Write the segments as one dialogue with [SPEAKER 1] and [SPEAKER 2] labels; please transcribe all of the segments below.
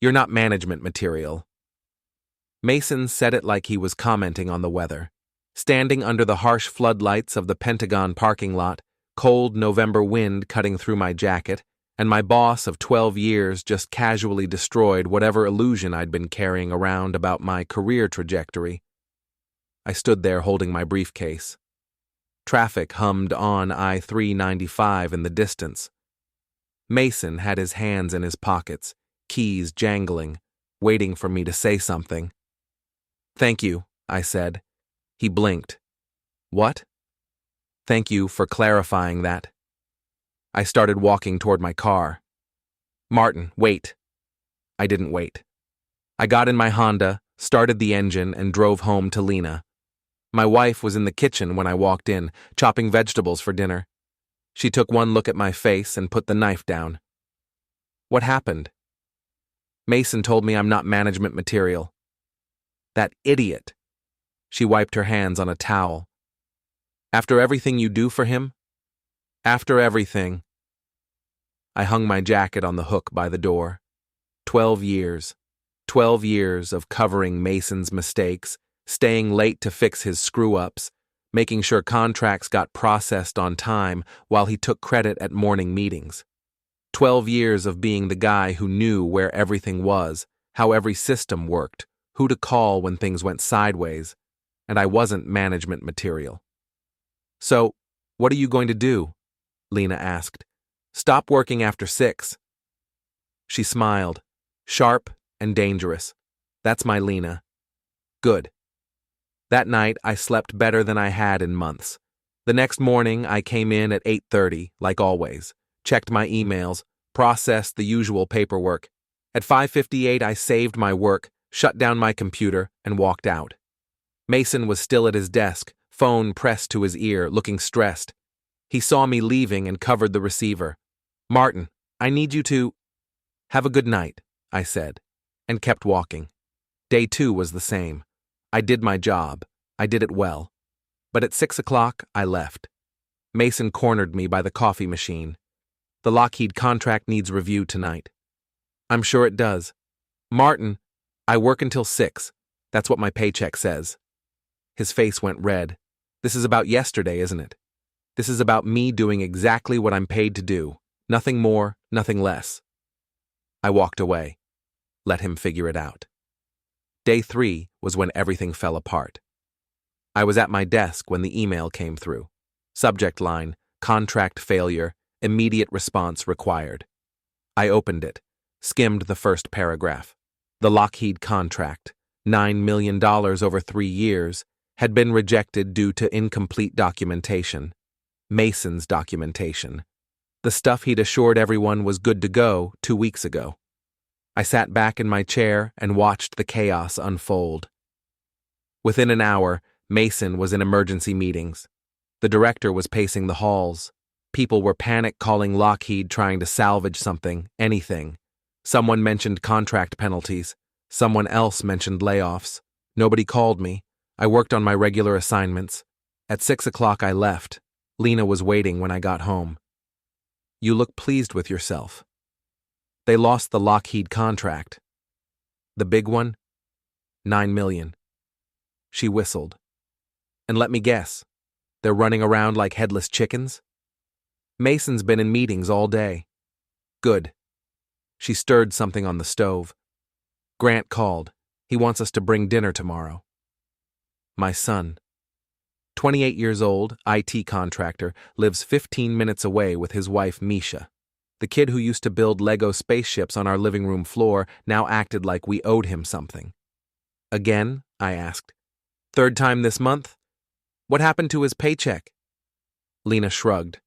[SPEAKER 1] You're not management material." Mason said it like he was commenting on the weather. Standing under the harsh floodlights of the Pentagon parking lot, cold November wind cutting through my jacket, and my boss of 12 years just casually destroyed whatever illusion I'd been carrying around about my career trajectory. I stood there holding my briefcase. Traffic hummed on I-395 in the distance. Mason had his hands in his pockets, keys jangling, waiting for me to say something. "Thank you," I said. He blinked. "What?" "Thank you for clarifying that." I started walking toward my car. "Martin, wait." I didn't wait. I got in my Honda, started the engine, and drove home to Lena. My wife was in the kitchen when I walked in, chopping vegetables for dinner. She took one look at my face and put the knife down. "What happened?" "Mason told me I'm not management material." "That idiot." She wiped her hands on a towel. "After everything you do for him?" "After everything." I hung my jacket on the hook by the door. 12 years. 12 years of covering Mason's mistakes, staying late to fix his screw-ups, making sure contracts got processed on time while he took credit at morning meetings. 12 years of being the guy who knew where everything was, how every system worked, who to call when things went sideways, and I wasn't management material. "So, what are you going to do?" Lena asked. "Stop working after 6. She smiled. Sharp and dangerous. That's my Lena. Good. That night, I slept better than I had in months. The next morning, I came in at 8:30, like always, checked my emails, processed the usual paperwork. At 5:58, I saved my work, shut down my computer, and walked out. Mason was still at his desk, phone pressed to his ear, looking stressed. He saw me leaving and covered the receiver. "Martin, I need you to—" "Have a good night," I said, and kept walking. Day 2 was the same. I did my job. I did it well. But at 6 o'clock, I left. Mason cornered me by the coffee machine. "The Lockheed contract needs review tonight." "I'm sure it does." "Martin, I work until 6. That's what my paycheck says." His face went red. "This is about yesterday, isn't it? This is about me doing exactly what I'm paid to do. Nothing more, nothing less." I walked away. Let him figure it out. Day 3 was when everything fell apart. I was at my desk when the email came through. Subject line, contract failure, immediate response required. I opened it, skimmed the first paragraph. The Lockheed contract, $9 million over 3 years, had been rejected due to incomplete documentation. Mason's documentation. The stuff he'd assured everyone was good to go 2 weeks ago. I sat back in my chair and watched the chaos unfold. Within an hour, Mason was in emergency meetings. The director was pacing the halls. People were panic calling Lockheed, trying to salvage something, anything. Someone mentioned contract penalties. Someone else mentioned layoffs. Nobody called me. I worked on my regular assignments. At 6 o'clock I left. Lena was waiting when I got home. "You look pleased with yourself." "They lost the Lockheed contract." "The big one?" $9 million. She whistled. "And let me guess, they're running around like headless chickens?" "Mason's been in meetings all day." "Good." She stirred something on the stove. "Grant called. He wants us to bring dinner tomorrow." My son. 28 years old, IT contractor, lives 15 minutes away with his wife Misha. The kid who used to build Lego spaceships on our living room floor now acted like we owed him something. "Again?" I asked. "Third time this month? What happened to his paycheck?" Lena shrugged.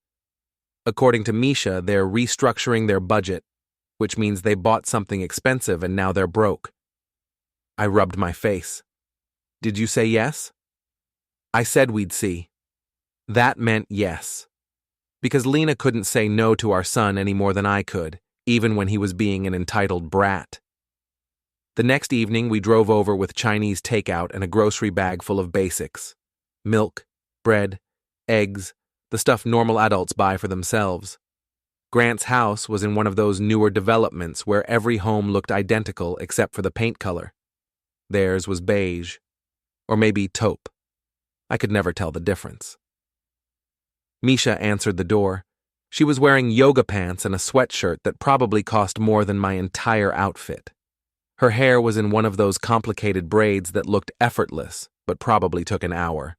[SPEAKER 1] "According to Misha, they're restructuring their budget, which means they bought something expensive and now they're broke." I rubbed my face. "Did you say yes?" "I said we'd see." That meant yes. Because Lena couldn't say no to our son any more than I could, even when he was being an entitled brat. The next evening, we drove over with Chinese takeout and a grocery bag full of basics. Milk, bread, eggs, the stuff normal adults buy for themselves. Grant's house was in one of those newer developments where every home looked identical except for the paint color. Theirs was beige, or maybe taupe. I could never tell the difference. Misha answered the door. She was wearing yoga pants and a sweatshirt that probably cost more than my entire outfit. Her hair was in one of those complicated braids that looked effortless, but probably took an hour.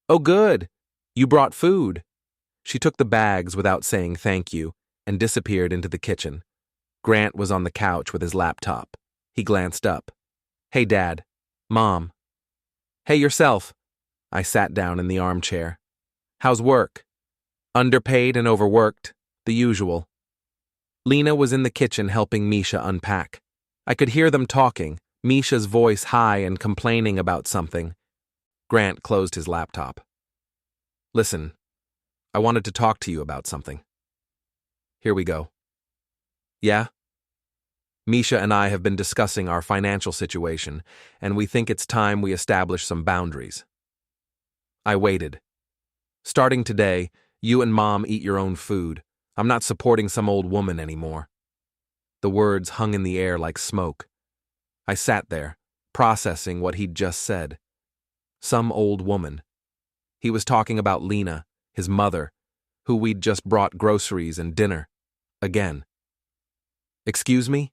[SPEAKER 1] "Oh, good. You brought food." She took the bags without saying thank you and disappeared into the kitchen. Grant was on the couch with his laptop. He glanced up. "Hey, Dad. Mom." "Hey, yourself." I sat down in the armchair. "How's work?" "Underpaid and overworked. The usual." Lena was in the kitchen helping Misha unpack. I could hear them talking, Misha's voice high and complaining about something. Grant closed his laptop. "Listen, I wanted to talk to you about something." "Here we go." "Yeah?" "Misha and I have been discussing our financial situation, and we think it's time we establish some boundaries." I waited. "Starting today, you and Mom eat your own food. I'm not supporting some old woman anymore." The words hung in the air like smoke. I sat there, processing what he'd just said. Some old woman. He was talking about Lena, his mother, who we'd just brought groceries and dinner. Again. "Excuse me?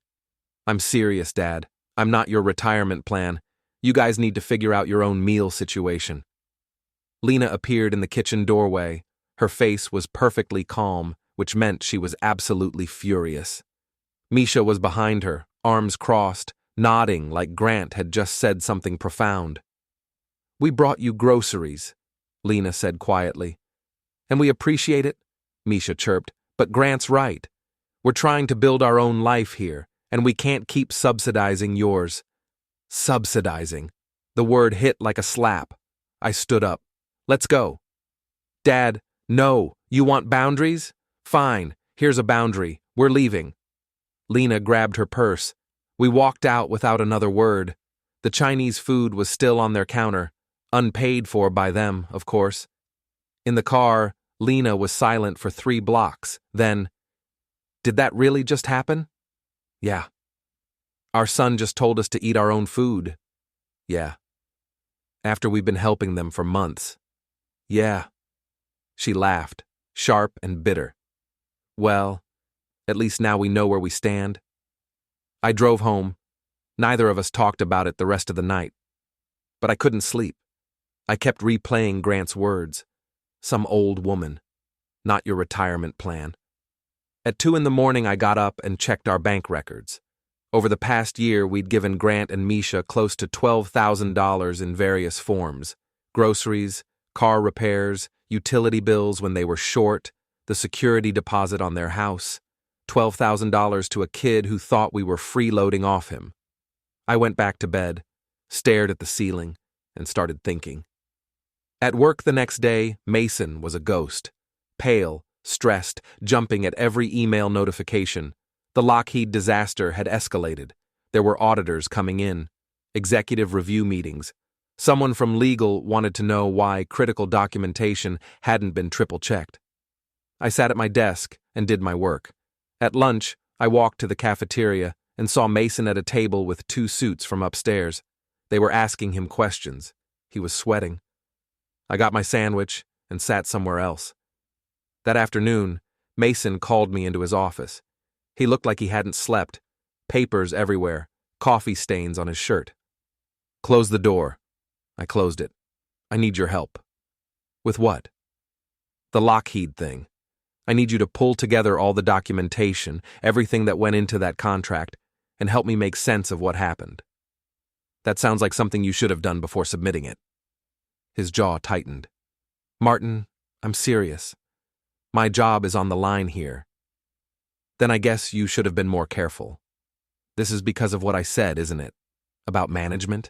[SPEAKER 1] I'm serious, Dad. I'm not your retirement plan. You guys need to figure out your own meal situation." Lena appeared in the kitchen doorway. Her face was perfectly calm, which meant she was absolutely furious. Misha was behind her, arms crossed, nodding like Grant had just said something profound. "We brought you groceries," Lena said quietly. "And we appreciate it," Misha chirped, "but Grant's right. We're trying to build our own life here, and we can't keep subsidizing yours." Subsidizing. The word hit like a slap. I stood up. "Let's go." "Dad, no. You want boundaries? Fine. Here's a boundary. We're leaving." Lena grabbed her purse. We walked out without another word. The Chinese food was still on their counter, unpaid for by them, of course. In the car, Lena was silent for 3 blocks. Then, "Did that really just happen?" "Yeah." "Our son just told us to eat our own food." "Yeah." "After we've been helping them for months." "Yeah." She laughed, sharp and bitter. "Well, at least now we know where we stand." I drove home. Neither of us talked about it the rest of the night. But I couldn't sleep. I kept replaying Grant's words. Some old woman. Not your retirement plan. At 2 in the morning, I got up and checked our bank records. Over the past year, we'd given Grant and Misha close to $12,000 in various forms. Groceries, car repairs, utility bills when they were short, the security deposit on their house, $12,000 to a kid who thought we were freeloading off him. I went back to bed, stared at the ceiling, and started thinking. At work the next day, Mason was a ghost. Pale, stressed, jumping at every email notification. The Lockheed disaster had escalated. There were auditors coming in, executive review meetings. Someone from legal wanted to know why critical documentation hadn't been triple-checked. I sat at my desk and did my work. At lunch, I walked to the cafeteria and saw Mason at a table with 2 suits from upstairs. They were asking him questions. He was sweating. I got my sandwich and sat somewhere else. That afternoon, Mason called me into his office. He looked like he hadn't slept. Papers everywhere, coffee stains on his shirt. "Close the door." I closed it. "I need your help." "With what?" "The Lockheed thing. I need you to pull together all the documentation, everything that went into that contract, and help me make sense of what happened." "That sounds like something you should have done before submitting it." His jaw tightened. "Martin, I'm serious. My job is on the line here." "Then I guess you should have been more careful. This is because of what I said, isn't it? About management?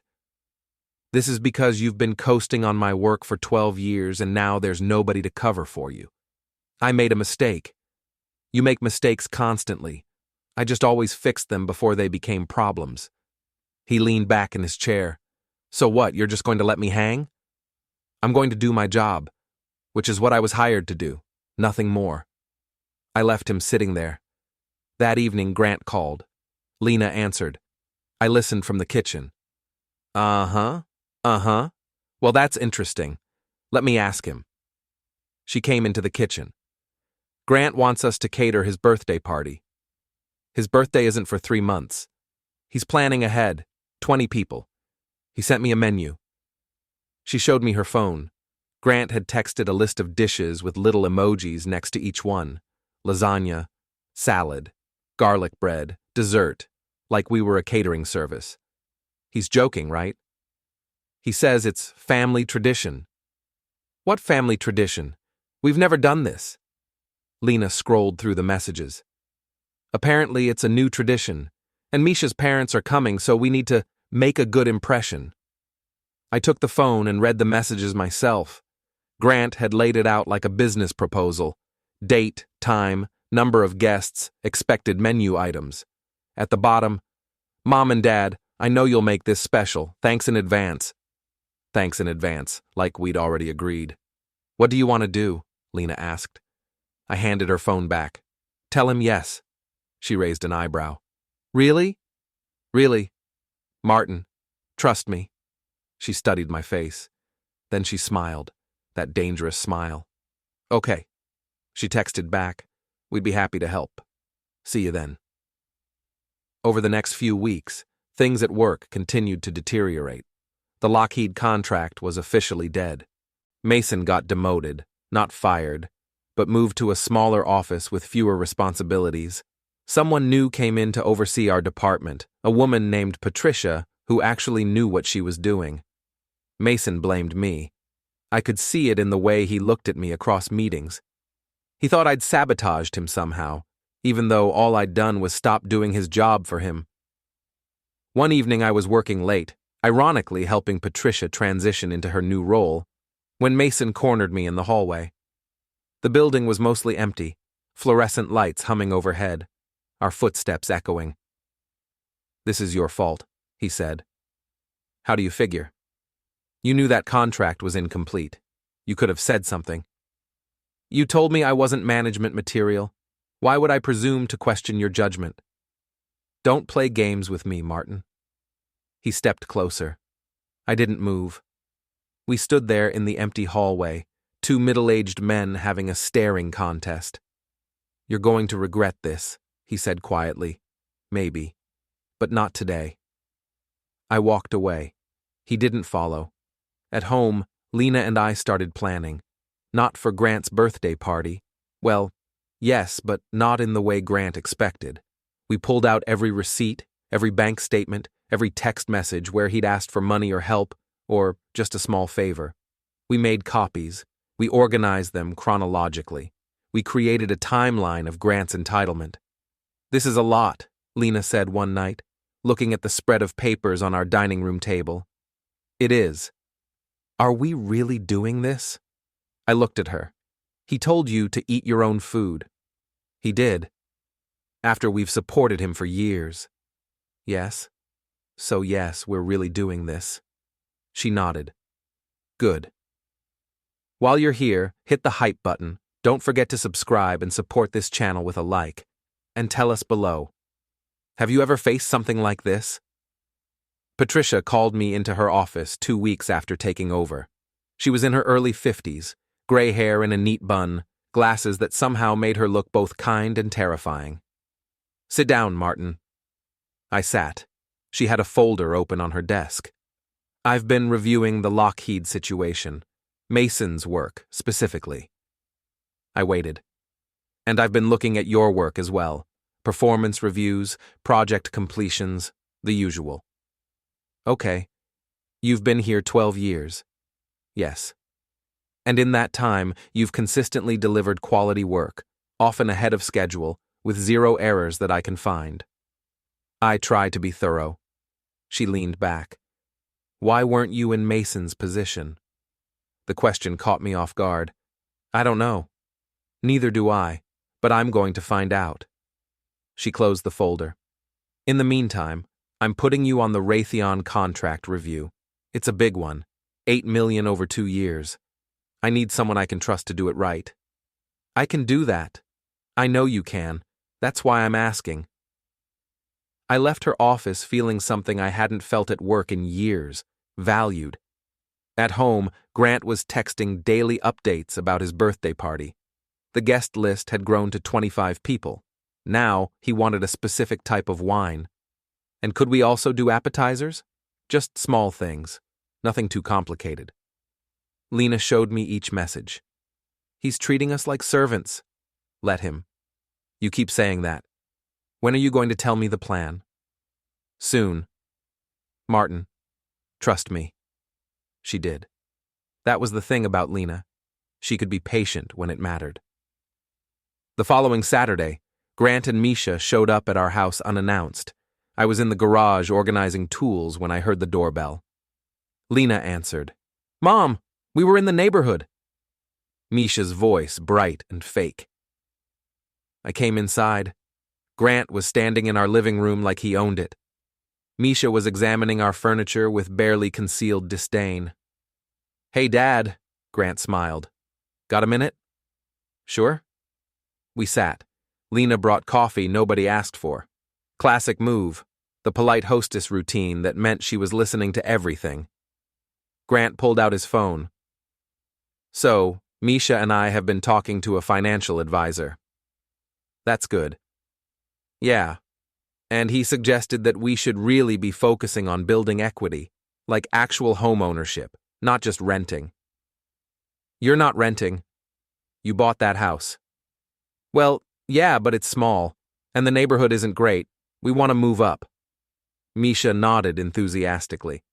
[SPEAKER 1] This is because you've been coasting on my work for 12 years and now there's nobody to cover for you. I made a mistake. You make mistakes constantly. I just always fixed them before they became problems." He leaned back in his chair. "So what, you're just going to let me hang?" "I'm going to do my job, which is what I was hired to do, nothing more." I left him sitting there. That evening, Grant called. Lena answered. I listened from the kitchen. Uh-huh. Uh-huh. Well, that's interesting. Let me ask him. She came into the kitchen. Grant wants us to cater his birthday party. His birthday isn't for 3 months. He's planning ahead, 20 people. He sent me a menu. She showed me her phone. Grant had texted a list of dishes with little emojis next to each one. Lasagna, salad, garlic bread, dessert, like we were a catering service. He's joking, right? He says it's family tradition. What family tradition? We've never done this. Lena scrolled through the messages. Apparently, it's a new tradition, and Misha's parents are coming, so we need to make a good impression. I took the phone and read the messages myself. Grant had laid it out like a business proposal. Date, time, number of guests, expected menu items. At the bottom, Mom and Dad, I know you'll make this special. Thanks in advance. Thanks in advance, like we'd already agreed. What do you want to do? Lena asked. I handed her phone back. Tell him yes. She raised an eyebrow. Really? Really? Martin, trust me. She studied my face. Then she smiled, that dangerous smile. Okay. She texted back. We'd be happy to help. See you then. Over the next few weeks, things at work continued to deteriorate. The Lockheed contract was officially dead. Mason got demoted, not fired, but moved to a smaller office with fewer responsibilities. Someone new came in to oversee our department, a woman named Patricia who actually knew what she was doing. Mason blamed me. I could see it in the way he looked at me across meetings. He thought I'd sabotaged him somehow, even though all I'd done was stop doing his job for him. One evening I was working late, ironically helping Patricia transition into her new role, when Mason cornered me in the hallway. The building was mostly empty, fluorescent lights humming overhead, our footsteps echoing. This is your fault, he said. How do you figure? You knew that contract was incomplete. You could have said something. You told me I wasn't management material. Why would I presume to question your judgment? Don't play games with me, Martin. He stepped closer. I didn't move. We stood there in the empty hallway, two middle-aged men having a staring contest. You're going to regret this, he said quietly. Maybe, but not today. I walked away. He didn't follow. At home, Lena and I started planning. Not for Grant's birthday party. Well, yes, but not in the way Grant expected. We pulled out every receipt, every bank statement, every text message where he'd asked for money or help, or just a small favor. We made copies. We organized them chronologically. We created a timeline of Grant's entitlement. This is a lot, Lena said one night, looking at the spread of papers on our dining room table. It is. Are we really doing this? I looked at her. He told you to eat your own food. He did. After we've supported him for years. Yes. So yes, we're really doing this. She nodded. Good. While you're here, hit the hype button. Don't forget to subscribe and support this channel with a like. And tell us below. Have you ever faced something like this? Patricia called me into her office 2 weeks after taking over. She was in her early 50s, gray hair in a neat bun, glasses that somehow made her look both kind and terrifying. Sit down, Martin. I sat. She had a folder open on her desk. I've been reviewing the Lockheed situation, Mason's work, specifically. I waited. And I've been looking at your work as well. Performance reviews, project completions, the usual. Okay. You've been here 12 years. Yes. And in that time, you've consistently delivered quality work, often ahead of schedule, with 0 errors that I can find. I try to be thorough. She leaned back. Why weren't you in Mason's position? The question caught me off guard. I don't know. Neither do I, but I'm going to find out. She closed the folder. In the meantime, I'm putting you on the Raytheon contract review. It's a big one. $8 million over 2 years. I need someone I can trust to do it right. I can do that. I know you can. That's why I'm asking. I left her office feeling something I hadn't felt at work in years, valued. At home, Grant was texting daily updates about his birthday party. The guest list had grown to 25 people. Now, he wanted a specific type of wine. And could we also do appetizers? Just small things. Nothing too complicated. Lena showed me each message. He's treating us like servants. Let him. You keep saying that. When are you going to tell me the plan? Soon. Martin, trust me. She did. That was the thing about Lena. She could be patient when it mattered. The following Saturday, Grant and Misha showed up at our house unannounced. I was in the garage organizing tools when I heard the doorbell. Lena answered. Mom, we were in the neighborhood. Misha's voice bright and fake. I came inside. Grant was standing in our living room like he owned it. Misha was examining our furniture with barely concealed disdain. Hey, Dad, Grant smiled. Got a minute? Sure. We sat. Lena brought coffee nobody asked for. Classic move, the polite hostess routine that meant she was listening to everything. Grant pulled out his phone. So, Misha and I have been talking to a financial advisor. That's good. Yeah. And he suggested that we should really be focusing on building equity, like actual home ownership, not just renting. You're not renting. You bought that house. Well, yeah, but it's small, and the neighborhood isn't great. We want to move up. Misha nodded enthusiastically.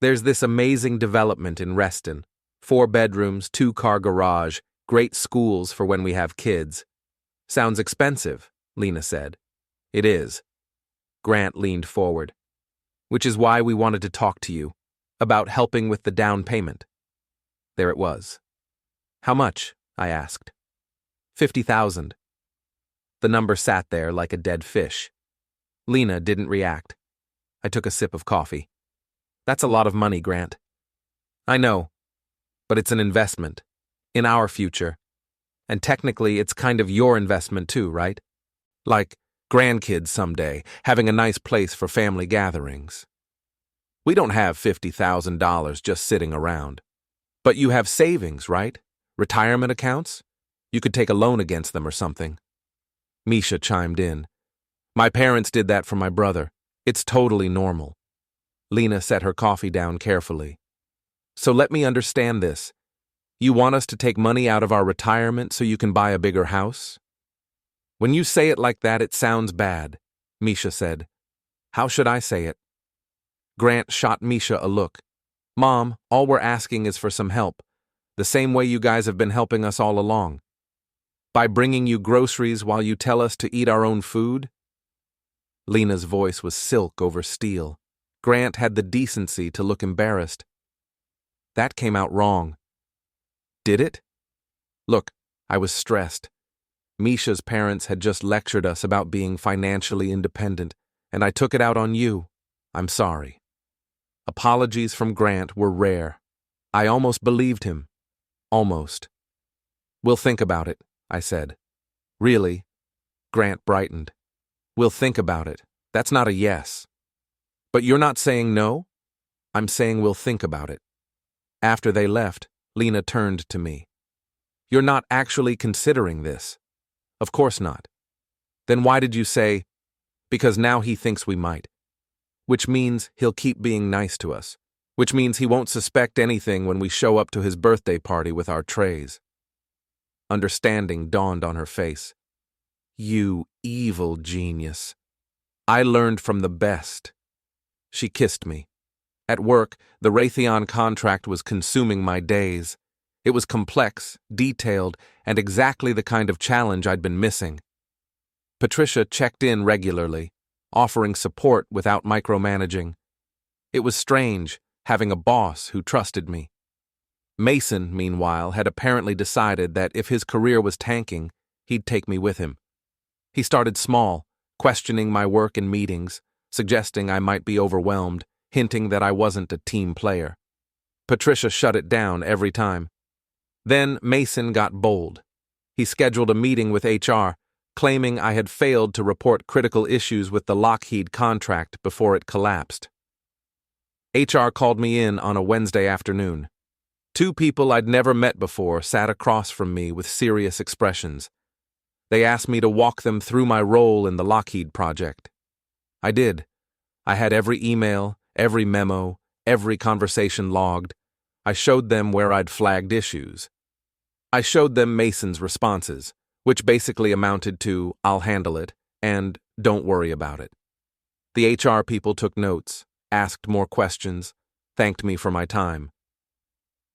[SPEAKER 1] There's this amazing development in Reston. 4 bedrooms, 2-car garage, great schools for when we have kids. Sounds expensive, Lena said. It is. Grant leaned forward. Which is why we wanted to talk to you, about helping with the down payment. There it was. How much? I asked. 50,000. The number sat there like a dead fish. Lena didn't react. I took a sip of coffee. That's a lot of money, Grant. I know, but it's an investment. In our future. And technically, it's kind of your investment too, right? Like grandkids someday, having a nice place for family gatherings. We don't have $50,000 just sitting around. But you have savings, right? Retirement accounts? You could take a loan against them or something. Misha chimed in. My parents did that for my brother. It's totally normal. Lena set her coffee down carefully. So let me understand this. You want us to take money out of our retirement so you can buy a bigger house? When you say it like that, it sounds bad, Misha said. How should I say it? Grant shot Misha a look. Mom, all we're asking is for some help, the same way you guys have been helping us all along. By bringing you groceries while you tell us to eat our own food? Lena's voice was silk over steel. Grant had the decency to look embarrassed. That came out wrong. Did it? Look, I was stressed. Misha's parents had just lectured us about being financially independent, and I took it out on you. I'm sorry. Apologies from Grant were rare. I almost believed him. Almost. We'll think about it, I said. Really? Grant brightened. We'll think about it. That's not a yes. But you're not saying no? I'm saying we'll think about it. After they left, Lena turned to me. You're not actually considering this. Of course not. Then why did you say, because now he thinks we might? Which means he'll keep being nice to us. Which means he won't suspect anything when we show up to his birthday party with our trays. Understanding dawned on her face. You evil genius. I learned from the best. She kissed me. At work, the Raytheon contract was consuming my days. It was complex, detailed, and exactly the kind of challenge I'd been missing. Patricia checked in regularly, offering support without micromanaging. It was strange, having a boss who trusted me. Mason, meanwhile, had apparently decided that if his career was tanking, he'd take me with him. He started small, questioning my work in meetings, suggesting I might be overwhelmed, hinting that I wasn't a team player. Patricia shut it down every time. Then Mason got bold. He scheduled a meeting with HR, claiming I had failed to report critical issues with the Lockheed contract before it collapsed. HR called me in on a Wednesday afternoon. Two people I'd never met before sat across from me with serious expressions. They asked me to walk them through my role in the Lockheed project. I did. I had every email, every memo, every conversation logged. I showed them where I'd flagged issues. I showed them Mason's responses, which basically amounted to, "I'll handle it," and "Don't worry about it." The HR people took notes, asked more questions, thanked me for my time.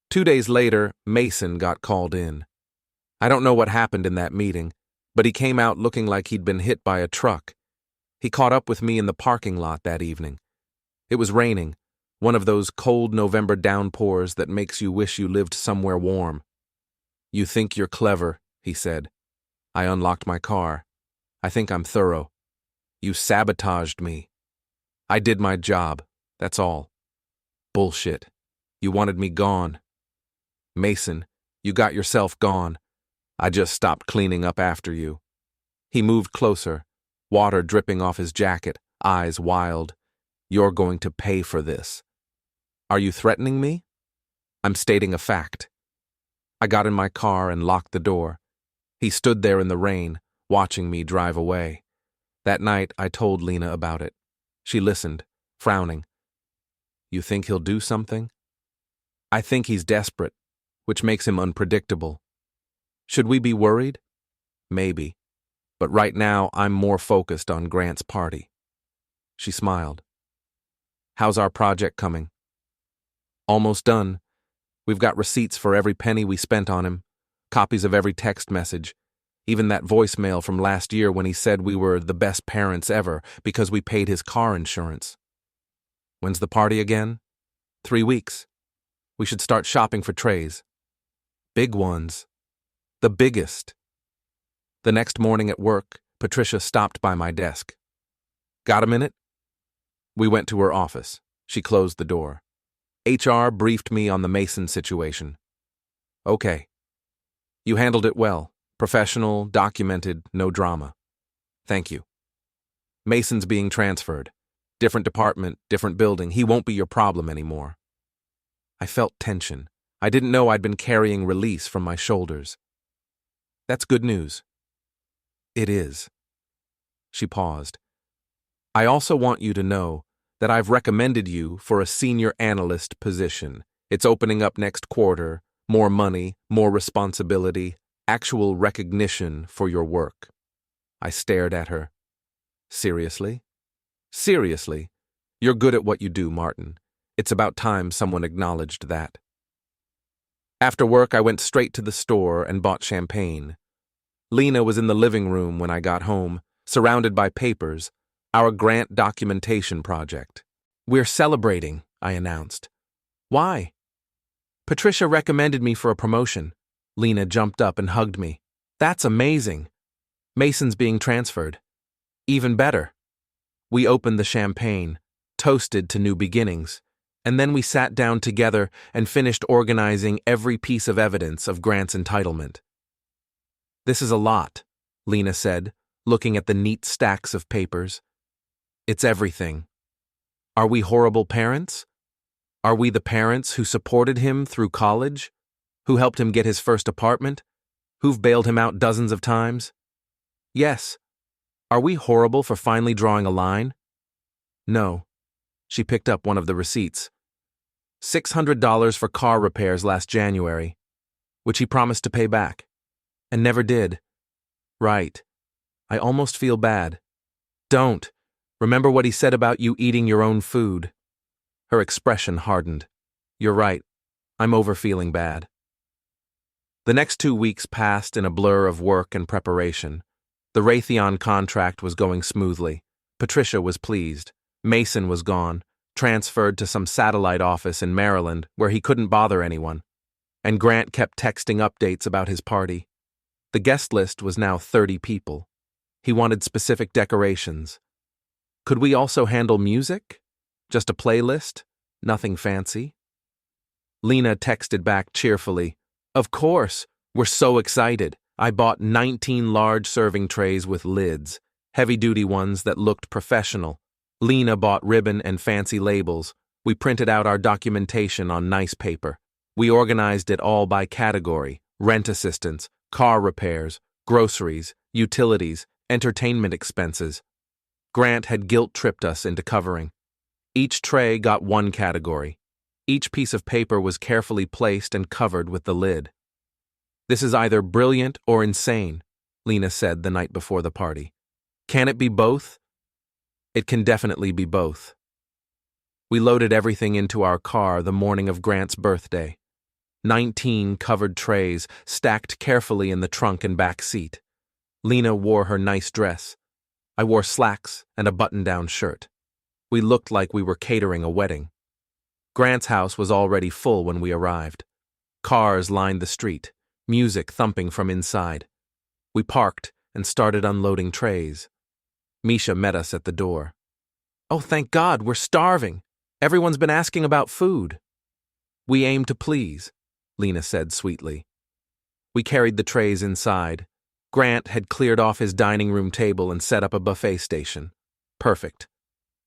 [SPEAKER 1] 2 days later, Mason got called in. I don't know what happened in that meeting, but he came out looking like he'd been hit by a truck. He caught up with me in the parking lot that evening. It was raining, one of those cold November downpours that makes you wish you lived somewhere warm. "You think you're clever," he said. I unlocked my car. "I think I'm thorough. You sabotaged me. I did my job, that's all." "Bullshit. You wanted me gone." "Mason, you got yourself gone. I just stopped cleaning up after you." He moved closer, water dripping off his jacket, eyes wild. "You're going to pay for this." "Are you threatening me?" "I'm stating a fact." I got in my car and locked the door. He stood there in the rain, watching me drive away. That night, I told Lena about it. She listened, frowning. "You think he'll do something?" "I think he's desperate, which makes him unpredictable." "Should we be worried?" "Maybe. But right now, I'm more focused on Grant's party." She smiled. "How's our project coming?" "Almost done. We've got receipts for every penny we spent on him, copies of every text message, even that voicemail from last year when he said we were the best parents ever because we paid his car insurance." "When's the party again?" 3 weeks. We should start shopping for trays. Big ones. The biggest." The next morning at work, Patricia stopped by my desk. "Got a minute?" We went to her office. She closed the door. HR briefed me on the Mason situation. "Okay. You handled it well. Professional, documented, no drama. Thank you. Mason's being transferred. Different department, different building. He won't be your problem anymore." I felt tension. I didn't know I'd been carrying release from my shoulders. "That's good news." "It is." She paused. "I also want you to know that I've recommended you for a senior analyst position. It's opening up next quarter. More money, more responsibility, actual recognition for your work." I stared at her. "Seriously?" "Seriously. You're good at what you do, Martin. It's about time someone acknowledged that." After work, I went straight to the store and bought champagne. Lena was in the living room when I got home, surrounded by papers, our grant documentation project. "We're celebrating," I announced. "Why?" "Patricia recommended me for a promotion." Lena jumped up and hugged me. "That's amazing. Mason's being transferred. Even better." We opened the champagne, toasted to new beginnings, and then we sat down together and finished organizing every piece of evidence of Grant's entitlement. "This is a lot," Lena said, looking at the neat stacks of papers. "It's everything. Are we horrible parents? Are we the parents who supported him through college? Who helped him get his first apartment? Who've bailed him out dozens of times? Yes. Are we horrible for finally drawing a line? No." She picked up one of the receipts. $600 for car repairs last January, which he promised to pay back, and never did. Right. I almost feel bad. Don't. Remember what he said about you eating your own food. Her expression hardened. You're right. I'm over feeling bad. The next 2 weeks passed in a blur of work and preparation. The Raytheon contract was going smoothly. Patricia was pleased. Mason was gone, transferred to some satellite office in Maryland where he couldn't bother anyone. And Grant kept texting updates about his party. The guest list was now 30 people. He wanted specific decorations. Could we also handle music? Just a playlist? Nothing fancy? Lena texted back cheerfully, "Of course, we're so excited. I bought 19 large serving trays with lids, heavy-duty ones that looked professional. Lena bought ribbon and fancy labels. We printed out our documentation on nice paper. We organized it all by category: rent assistance, car repairs, groceries, utilities, entertainment expenses. Grant had guilt-tripped us into covering. Each tray got one category. Each piece of paper was carefully placed and covered with the lid. "This is either brilliant or insane," Lena said the night before the party. "Can it be both?" "It can definitely be both." We loaded everything into our car the morning of Grant's birthday. 19 covered trays stacked carefully in the trunk and back seat. Lena wore her nice dress. I wore slacks and a button-down shirt. We looked like we were catering a wedding. Grant's house was already full when we arrived. Cars lined the street, music thumping from inside. We parked and started unloading trays. Misha met us at the door. "Oh, thank God, we're starving. Everyone's been asking about food." "We aim to please," Lena said sweetly. We carried the trays inside. Grant had cleared off his dining room table and set up a buffet station. Perfect.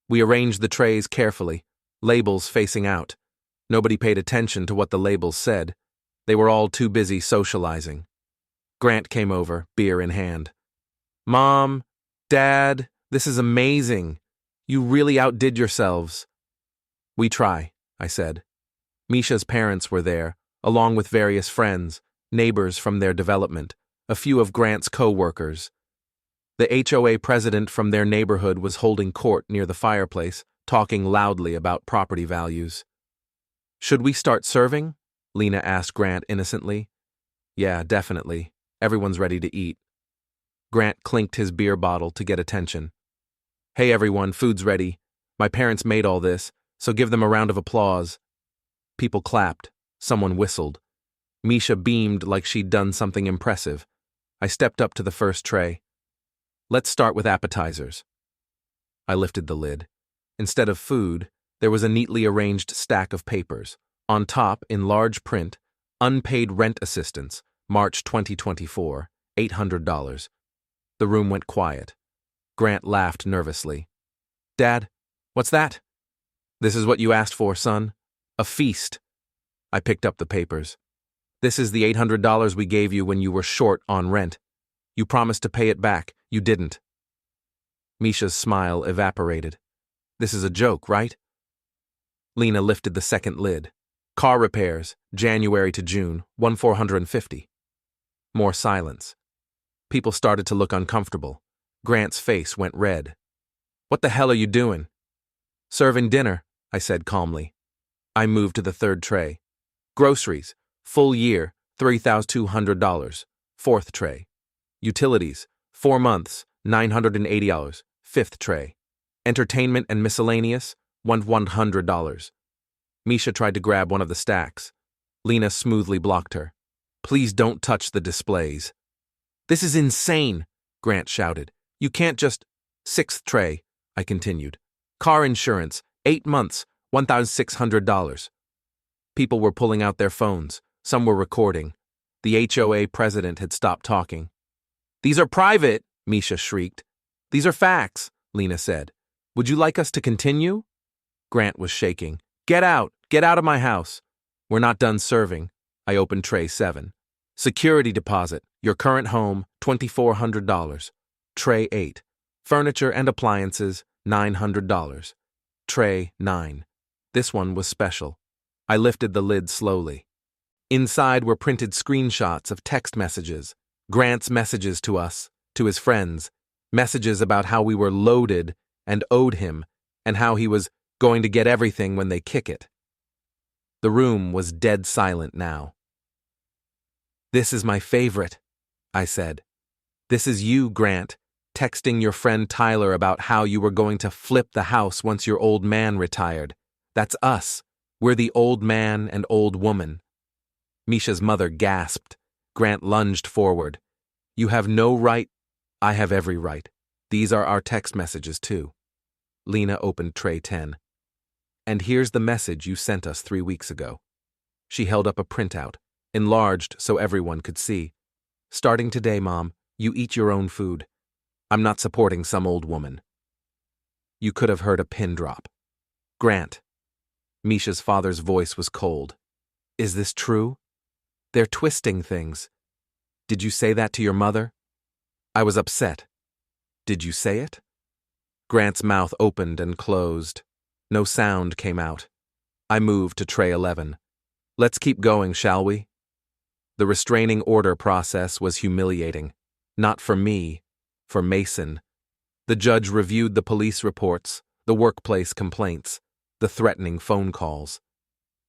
[SPEAKER 1] We arranged the trays carefully, labels facing out. Nobody paid attention to what the labels said. They were all too busy socializing. Grant came over, beer in hand. "Mom, Dad, this is amazing. You really outdid yourselves." "We try," I said. Misha's parents were there, along with various friends, neighbors from their development, a few of Grant's co-workers. The HOA president from their neighborhood was holding court near the fireplace, talking loudly about property values. "Should we start serving?" Lena asked Grant innocently. "Yeah, definitely. Everyone's ready to eat." Grant clinked his beer bottle to get attention. "Hey everyone, food's ready. My parents made all this, so give them a round of applause." People clapped. Someone whistled. Misha beamed like she'd done something impressive. I stepped up to the first tray. "Let's start with appetizers." I lifted the lid. Instead of food, there was a neatly arranged stack of papers. On top, in large print, "Unpaid rent assistance, March 2024, $800. The room went quiet. Grant laughed nervously. "Dad, what's that?" "This is what you asked for, son. A feast." I picked up the papers. "This is the $800 we gave you when you were short on rent. You promised to pay it back. You didn't." Misha's smile evaporated. "This is a joke, right?" Lena lifted the second lid. "Car repairs, January to June, $1,450. More silence. People started to look uncomfortable. Grant's face went red. "What the hell are you doing?" "Serving dinner," I said calmly. I moved to the third tray. "Groceries, full year, $3,200. Fourth tray. Utilities, 4 months, $980. Fifth tray. Entertainment and miscellaneous, $100. Misha tried to grab one of the stacks. Lena smoothly blocked her. "Please don't touch the displays." "This is insane," Grant shouted. "You can't just—" "Sixth tray," I continued. "Car insurance, 8 months, $1,600. People were pulling out their phones. Some were recording. The HOA president had stopped talking. "These are private," Misha shrieked. "These are facts," Lena said. "Would you like us to continue?" Grant was shaking. Get out of my house." "We're not done serving." I opened tray 7. "Security deposit, your current home, $2,400. Tray 8. Furniture and appliances, $900. Tray 9. This one was special. I lifted the lid slowly. Inside were printed screenshots of text messages, Grant's messages to us, to his friends, messages about how we were loaded and owed him, and how he was going to get everything when they kick it. The room was dead silent now. "This is my favorite," I said. "This is you, Grant, texting your friend Tyler about how you were going to flip the house once your old man retired. That's us. We're the old man and old woman." Misha's mother gasped. Grant lunged forward. "You have no right." "I have every right. These are our text messages, too." Lena opened tray 10. "And here's the message you sent us 3 weeks ago." She held up a printout, enlarged so everyone could see. Starting today, Mom, you eat your own food. I'm not supporting some old woman. You could have heard a pin drop. Grant. Misha's father's voice was cold. Is this true? They're twisting things. Did you say that to your mother? I was upset. Did you say it? Grant's mouth opened and closed. No sound came out. I moved to tray 11. Let's keep going, shall we? The restraining order process was humiliating. Not for me, for Mason. The judge reviewed the police reports, the workplace complaints, the threatening phone calls.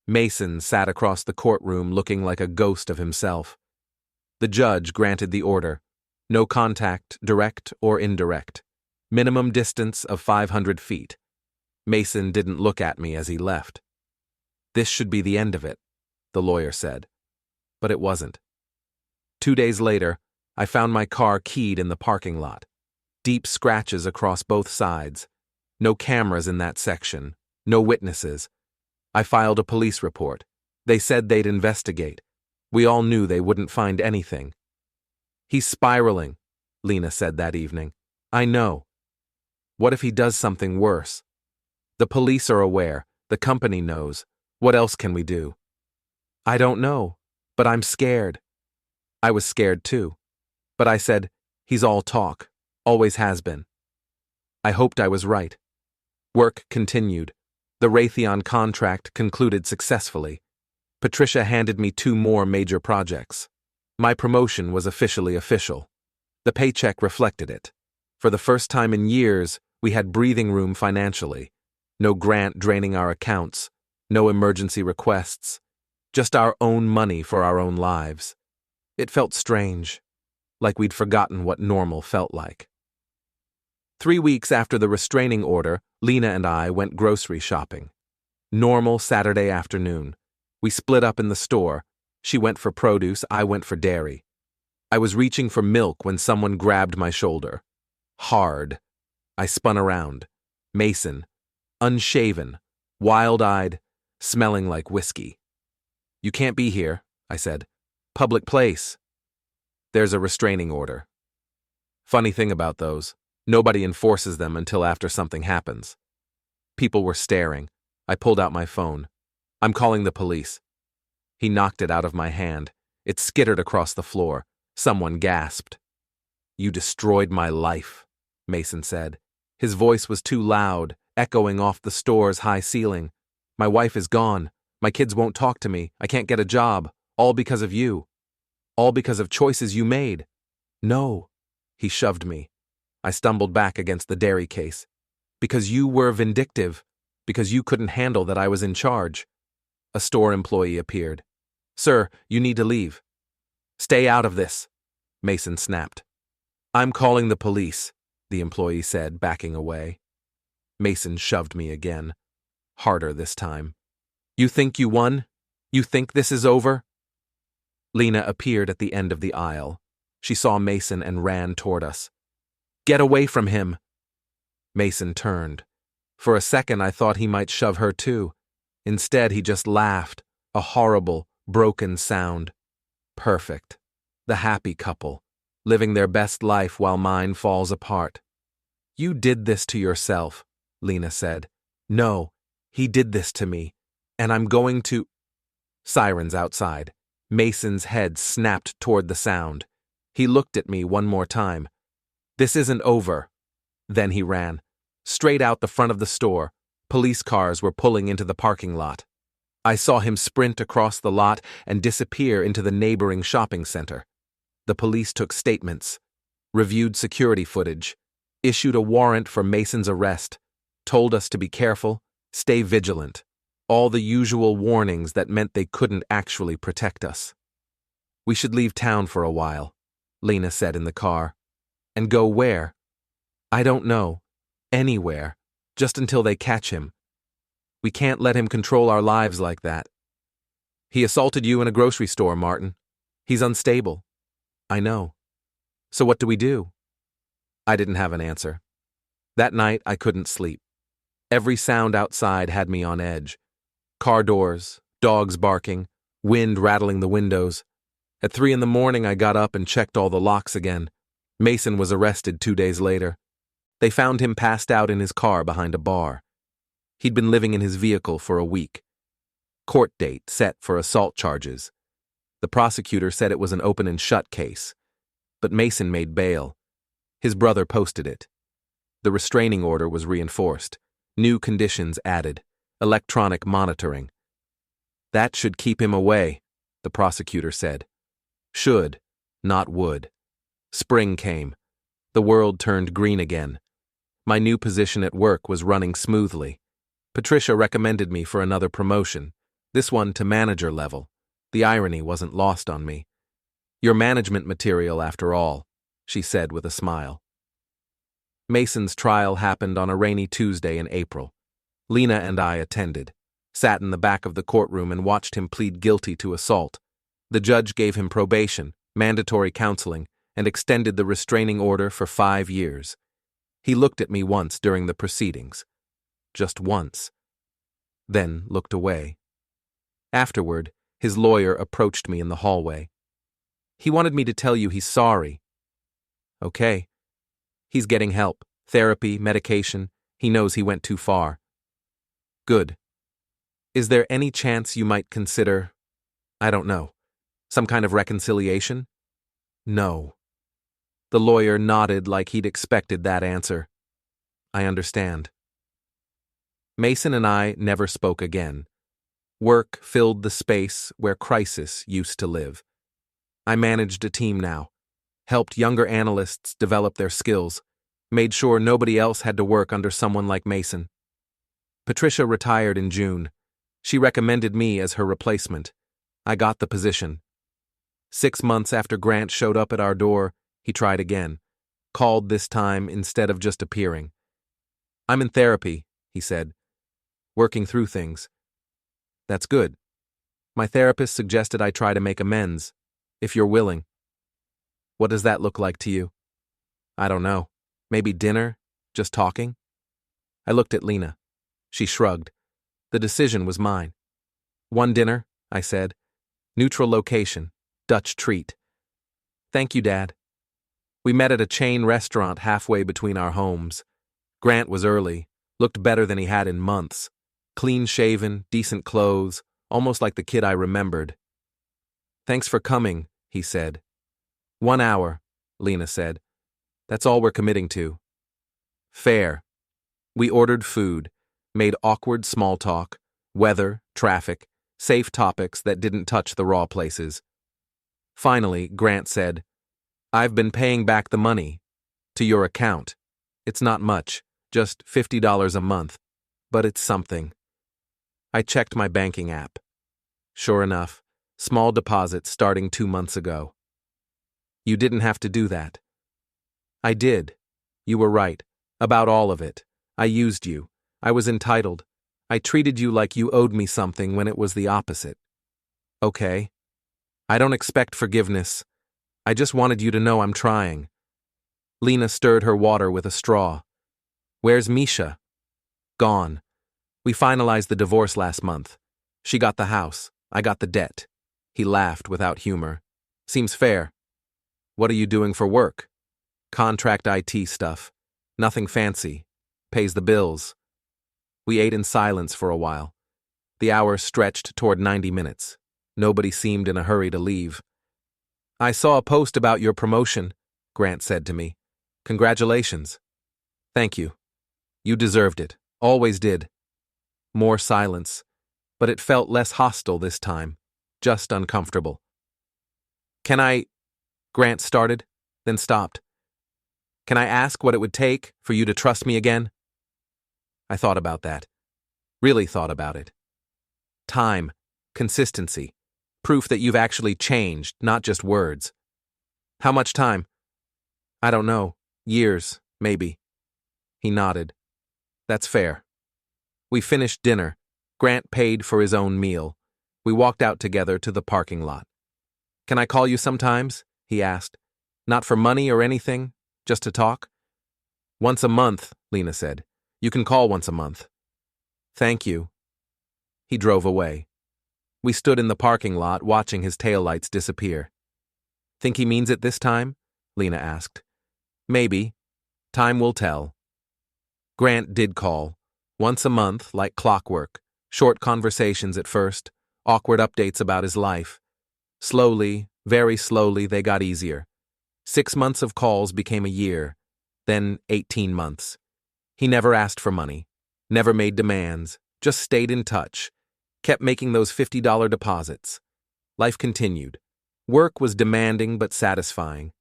[SPEAKER 1] Mason sat across the courtroom looking like a ghost of himself. The judge granted the order. No contact, direct or indirect. Minimum distance of 500 feet. Mason didn't look at me as he left. This should be the end of it, the lawyer said. But it wasn't. 2 days later, I found my car keyed in the parking lot. Deep scratches across both sides. No cameras in that section. No witnesses. I filed a police report. They said they'd investigate. We all knew they wouldn't find anything. He's spiraling, Lena said that evening. I know. What if he does something worse? The police are aware. The company knows. What else can we do? I don't know, but I'm scared. I was scared too. But I said, he's all talk. Always has been. I hoped I was right. Work continued. The Raytheon contract concluded successfully. Patricia handed me 2 more major projects. My promotion was officially official. The paycheck reflected it. For the first time in years, we had breathing room financially. No grant draining our accounts. No emergency requests. Just our own money for our own lives. It felt strange. Like we'd forgotten what normal felt like. 3 weeks after the restraining order, Lena and I went grocery shopping. Normal Saturday afternoon. We split up in the store. She went for produce, I went for dairy. I was reaching for milk when someone grabbed my shoulder. Hard. I spun around. Mason. Unshaven. Wild-eyed. Smelling like whiskey. You can't be here, I said. Public place. There's a restraining order. Funny thing about those. Nobody enforces them until after something happens. People were staring. I pulled out my phone. I'm calling the police. He knocked it out of my hand. It skittered across the floor. Someone gasped. You destroyed my life, Mason said. His voice was too loud, echoing off the store's high ceiling. My wife is gone. My kids won't talk to me. I can't get a job. All because of you. All because of choices you made. No. He shoved me. I stumbled back against the dairy case. Because you were vindictive. Because you couldn't handle that I was in charge. A store employee appeared. Sir, you need to leave. Stay out of this, Mason snapped. I'm calling the police, the employee said, backing away. Mason shoved me again. Harder this time. You think you won? You think this is over? Lena appeared at the end of the aisle. She saw Mason and ran toward us. Get away from him! Mason turned. For a second I thought he might shove her too. Instead he just laughed, a horrible, broken sound. Perfect. The happy couple, living their best life while mine falls apart. You did this to yourself, Lena said. No, he did this to me, and I'm going to... Sirens outside. Mason's head snapped toward the sound. He looked at me one more time. This isn't over. Then he ran. Straight out the front of the store. Police cars were pulling into the parking lot. I saw him sprint across the lot and disappear into the neighboring shopping center. The police took statements, reviewed security footage, issued a warrant for Mason's arrest, told us to be careful, stay vigilant, all the usual warnings that meant they couldn't actually protect us. We should leave town for a while, Lena said in the car. And go where? I don't know. Anywhere. Just until they catch him. We can't let him control our lives like that. He assaulted you in a grocery store, Martin. He's unstable. I know. So what do we do? I didn't have an answer. That night, I couldn't sleep. Every sound outside had me on edge. Car doors, dogs barking, wind rattling the windows. At 3 in the morning, I got up and checked all the locks again. Mason was arrested 2 days later. They found him passed out in his car behind a bar. He'd been living in his vehicle for a week. Court date set for assault charges. The prosecutor said it was an open and shut case. But Mason made bail. His brother posted it. The restraining order was reinforced. New conditions added. Electronic monitoring. That should keep him away, the prosecutor said. Should, not would. Spring came. The world turned green again. My new position at work was running smoothly. Patricia recommended me for another promotion, this one to manager level. The irony wasn't lost on me. Your management material, after all, she said with a smile. Mason's trial happened on a rainy Tuesday in April. Lena and I attended, sat in the back of the courtroom and watched him plead guilty to assault. The judge gave him probation, mandatory counseling, and extended the restraining order for 5 years. He looked at me once during the proceedings. Just once. Then looked away. Afterward, his lawyer approached me in the hallway. He wanted me to tell you he's sorry. Okay. He's getting help, therapy, medication. He knows he went too far. Good. Is there any chance you might consider, I don't know, some kind of reconciliation? No. The lawyer nodded like he'd expected that answer. I understand. Mason and I never spoke again. Work filled the space where crisis used to live. I managed a team now, helped younger analysts develop their skills, made sure nobody else had to work under someone like Mason. Patricia retired in June. She recommended me as her replacement. I got the position. 6 months after Grant showed up at our door, he tried again, called this time instead of just appearing. I'm in therapy, he said, working through things. That's good. My therapist suggested I try to make amends, if you're willing. What does that look like to you? I don't know. Maybe dinner? Just talking? I looked at Lena. She shrugged. The decision was mine. One dinner, I said. Neutral location. Dutch treat. Thank you, Dad. We met at a chain restaurant halfway between our homes. Grant was early, looked better than he had in months. Clean-shaven, decent clothes, almost like the kid I remembered. Thanks for coming, he said. 1 hour, Lena said. That's all we're committing to. Fair. We ordered food, made awkward small talk, weather, traffic, safe topics that didn't touch the raw places. Finally, Grant said, I've been paying back the money. To your account. It's not much, just $50 a month, but it's something. I checked my banking app. Sure enough, small deposit starting 2 months ago. You didn't have to do that. I did. You were right. About all of it. I used you. I was entitled. I treated you like you owed me something when it was the opposite. Okay. I don't expect forgiveness. I just wanted you to know I'm trying. Lena stirred her water with a straw. Where's Misha? Gone. We finalized the divorce last month. She got the house. I got the debt. He laughed without humor. Seems fair. What are you doing for work? Contract IT stuff. Nothing fancy. Pays the bills. We ate in silence for a while. The hour stretched toward 90 minutes. Nobody seemed in a hurry to leave. I saw a post about your promotion, Grant said to me. Congratulations. Thank you. You deserved it. Always did. More silence, but it felt less hostile this time, just uncomfortable. Can I... Grant started, then stopped. Can I ask what it would take for you to trust me again? I thought about that. Really thought about it. Time, consistency, proof that you've actually changed, not just words. How much time? I don't know. Years, maybe. He nodded. That's fair. We finished dinner. Grant paid for his own meal. We walked out together to the parking lot. Can I call you sometimes? He asked. Not for money or anything, just to talk? Once a month, Lena said. You can call once a month. Thank you. He drove away. We stood in the parking lot watching his taillights disappear. Think he means it this time? Lena asked. Maybe. Time will tell. Grant did call. Once a month, like clockwork. Short conversations at first, awkward updates about his life. Slowly, very slowly, they got easier. 6 months of calls became a year, then 18 months. He never asked for money, never made demands, just stayed in touch, kept making those $50 deposits. Life continued. Work was demanding but satisfying.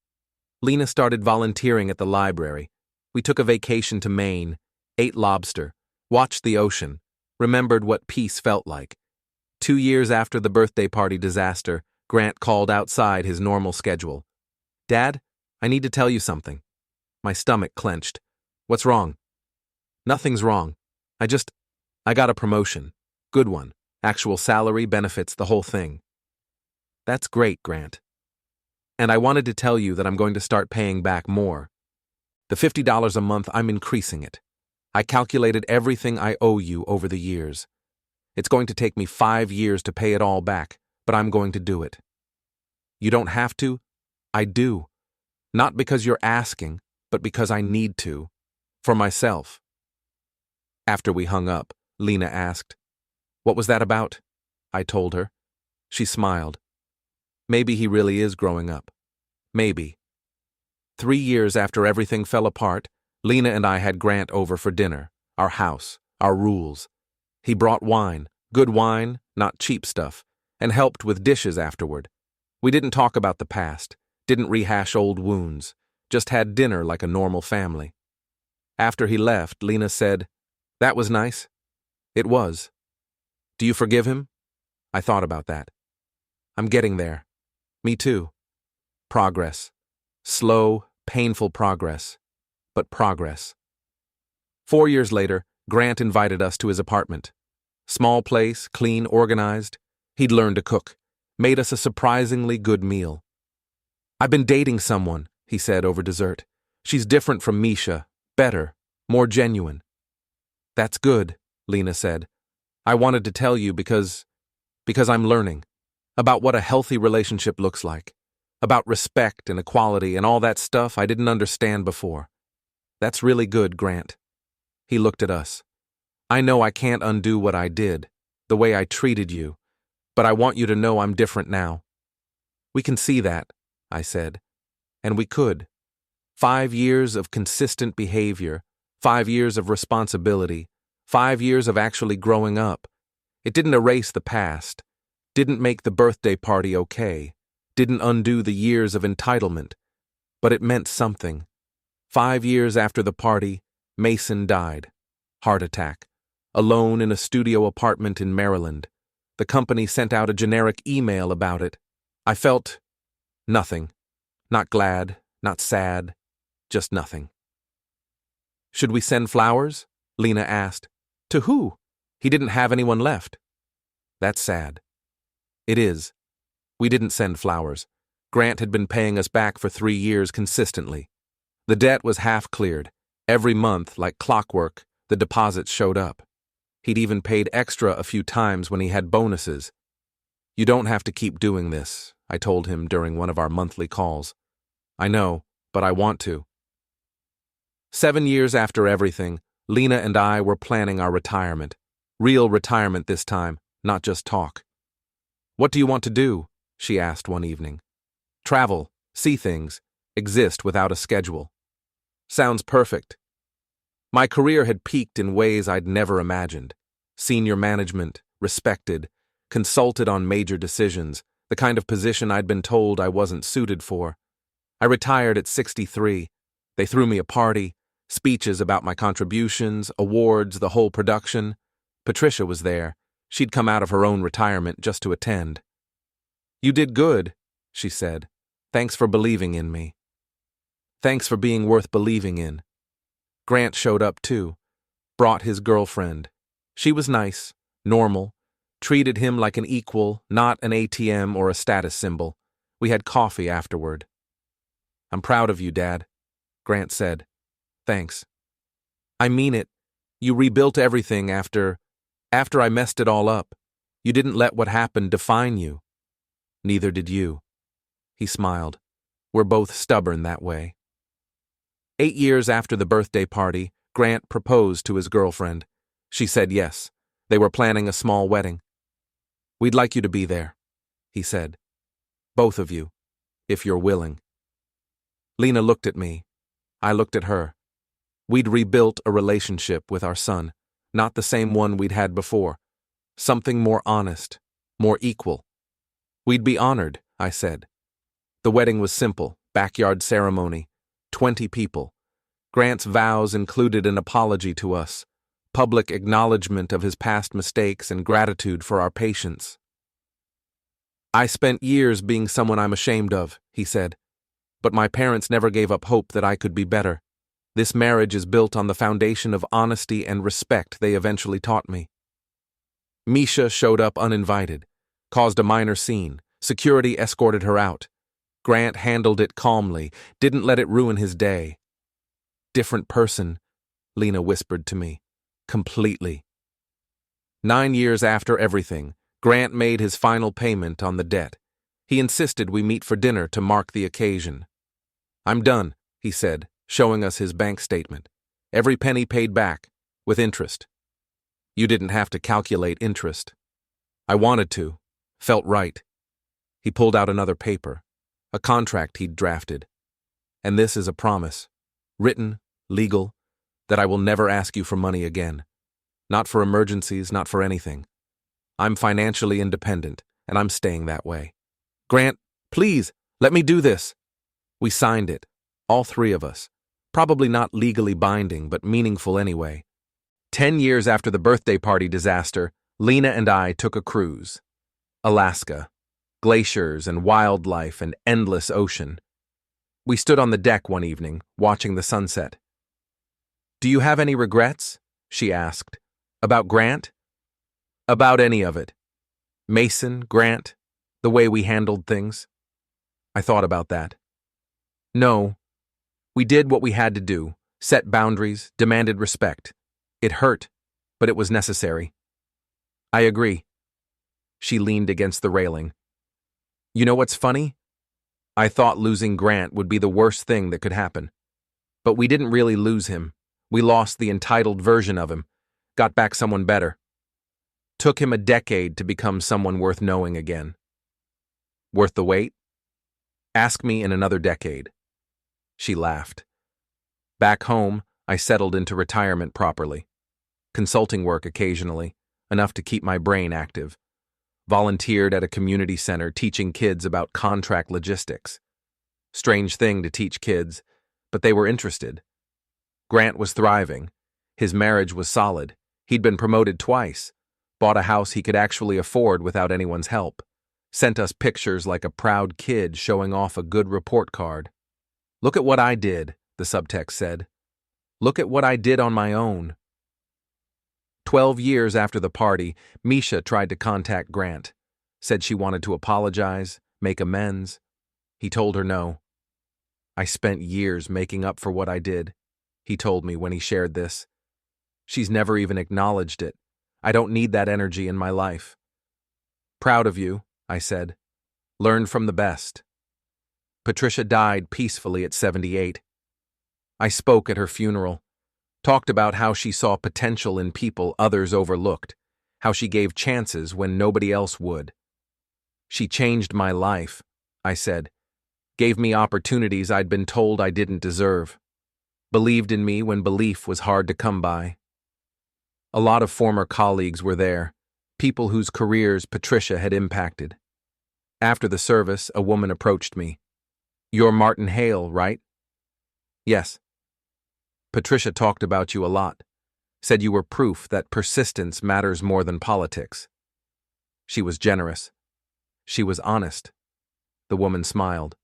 [SPEAKER 1] Lena started volunteering at the library. We took a vacation to Maine, ate lobster, watched the ocean, remembered what peace felt like. 2 years after the birthday party disaster, Grant called outside his normal schedule. Dad, I need to tell you something. My stomach clenched. What's wrong? Nothing's wrong. I got a promotion. Good one. Actual salary, benefits, the whole thing. That's great, Grant. And I wanted to tell you that I'm going to start paying back more. The $50 a month, I'm increasing it. I calculated everything I owe you over the years. It's going to take me 5 years to pay it all back, but I'm going to do it. You don't have to. I do. Not because you're asking, but because I need to. For myself. After we hung up, Lena asked, "What was that about?" I told her. She smiled. Maybe he really is growing up. Maybe. 3 years after everything fell apart, Lena and I had Grant over for dinner, our house, our rules. He brought wine, good wine, not cheap stuff, and helped with dishes afterward. We didn't talk about the past, didn't rehash old wounds, just had dinner like a normal family. After he left, Lena said, "That was nice." It was. Do you forgive him? I thought about that. I'm getting there. Me too. Progress. Slow, painful progress. But progress. 4 years later, Grant invited us to his apartment. Small place, clean, organized. He'd learned to cook. Made us a surprisingly good meal. I've been dating someone, he said over dessert. She's different from Misha, better, more genuine. That's good, Lena said. I wanted to tell you because I'm learning. About what a healthy relationship looks like. About respect and equality and all that stuff I didn't understand before. That's really good, Grant. He looked at us. I know I can't undo what I did, the way I treated you, but I want you to know I'm different now. We can see that, I said. And we could. 5 years of consistent behavior, 5 years of responsibility, 5 years of actually growing up. It didn't erase the past, didn't make the birthday party okay, didn't undo the years of entitlement, but it meant something. 5 years after the party, Mason died. Heart attack. Alone in a studio apartment in Maryland. The company sent out a generic email about it. I felt nothing. Not glad, not sad, just nothing. Should we send flowers? Lena asked. To who? He didn't have anyone left. That's sad. It is. We didn't send flowers. Grant had been paying us back for 3 years consistently. The debt was half cleared. Every month, like clockwork, the deposits showed up. He'd even paid extra a few times when he had bonuses. You don't have to keep doing this, I told him during one of our monthly calls. I know, but I want to. 7 years after everything, Lena and I were planning our retirement. Real retirement this time, not just talk. What do you want to do? She asked one evening. Travel, see things, exist without a schedule. Sounds perfect. My career had peaked in ways I'd never imagined. Senior management, respected, consulted on major decisions, the kind of position I'd been told I wasn't suited for. I retired at 63. They threw me a party, speeches about my contributions, awards, the whole production. Patricia was there. She'd come out of her own retirement just to attend. You did good, she said. Thanks for believing in me. Thanks for being worth believing in. Grant showed up too. Brought his girlfriend. She was nice, normal, treated him like an equal, not an ATM or a status symbol. We had coffee afterward. I'm proud of you, Dad, Grant said. Thanks. I mean it. You rebuilt everything after I messed it all up. You didn't let what happened define you. Neither did you. He smiled. We're both stubborn that way. 8 years after the birthday party, Grant proposed to his girlfriend. She said yes. They were planning a small wedding. "We'd like you to be there," he said. "Both of you, if you're willing." Lena looked at me. I looked at her. We'd rebuilt a relationship with our son, not the same one we'd had before. Something more honest, more equal. "We'd be honored," I said. The wedding was simple, backyard ceremony, 20 people. Grant's vows included an apology to us, public acknowledgement of his past mistakes and gratitude for our patience. "I spent years being someone I'm ashamed of," he said, "but my parents never gave up hope that I could be better. This marriage is built on the foundation of honesty and respect they eventually taught me." Misha showed up uninvited, caused a minor scene. Security escorted her out. Grant handled it calmly, didn't let it ruin his day. "Different person," Lena whispered to me. "Completely." 9 years after everything, Grant made his final payment on the debt. He insisted we meet for dinner to mark the occasion. "I'm done," he said, showing us his bank statement. "Every penny paid back, with interest." "You didn't have to calculate interest." "I wanted to. Felt right." He pulled out another paper, a contract he'd drafted. "And this is a promise, written, legal, that I will never ask you for money again. Not for emergencies, not for anything. I'm financially independent, and I'm staying that way. Grant, please, let me do this." We signed it, all 3 of us. Probably not legally binding, but meaningful anyway. 10 years after the birthday party disaster, Lena and I took a cruise. Alaska. Glaciers and wildlife and endless ocean. We stood on the deck one evening, watching the sunset. "Do you have any regrets?" she asked. "About Grant?" "About any of it. Mason, Grant, the way we handled things." I thought about that. "No. We did what we had to do, set boundaries, demanded respect. It hurt, but it was necessary." "I agree." She leaned against the railing. "You know what's funny? I thought losing Grant would be the worst thing that could happen. But we didn't really lose him. We lost the entitled version of him, got back someone better. Took him a decade to become someone worth knowing again." "Worth the wait? Ask me in another decade." She laughed. Back home, I settled into retirement properly. Consulting work occasionally, enough to keep my brain active. Volunteered at a community center teaching kids about contract logistics. Strange thing to teach kids, but they were interested. Grant was thriving. His marriage was solid. He'd been promoted twice. Bought a house he could actually afford without anyone's help. Sent us pictures like a proud kid showing off a good report card. "Look at what I did," the subtext said. "Look at what I did on my own." 12 years after the party, Misha tried to contact Grant. Said she wanted to apologize, make amends. He told her no. "I spent years making up for what I did," he told me when he shared this. "She's never even acknowledged it. I don't need that energy in my life." "Proud of you," I said. "Learned from the best." Patricia died peacefully at 78. I spoke at her funeral. Talked about how she saw potential in people others overlooked, how she gave chances when nobody else would. "She changed my life," I said. "Gave me opportunities I'd been told I didn't deserve. Believed in me when belief was hard to come by." A lot of former colleagues were there, people whose careers Patricia had impacted. After the service, a woman approached me. "You're Martin Hale, right?" "Yes." "Patricia talked about you a lot. Said you were proof that persistence matters more than politics." She was generous. She was honest. The woman smiled.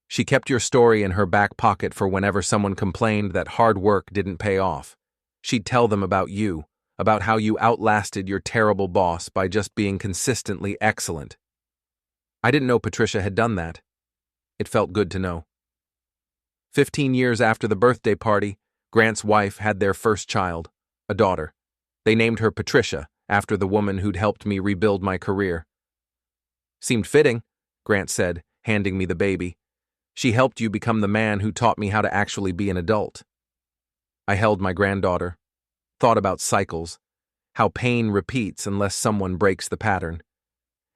[SPEAKER 1] "She kept your story in her back pocket for whenever someone complained that hard work didn't pay off. She'd tell them about you, about how you outlasted your terrible boss by just being consistently excellent." I didn't know Patricia had done that. It felt good to know. 15 years after the birthday party, Grant's wife had their first child, a daughter. They named her Patricia, after the woman who'd helped me rebuild my career. "Seemed fitting," Grant said, handing me the baby. She helped you become the man who taught me how to actually be an adult. I held my granddaughter, thought about cycles, how pain repeats unless someone breaks the pattern,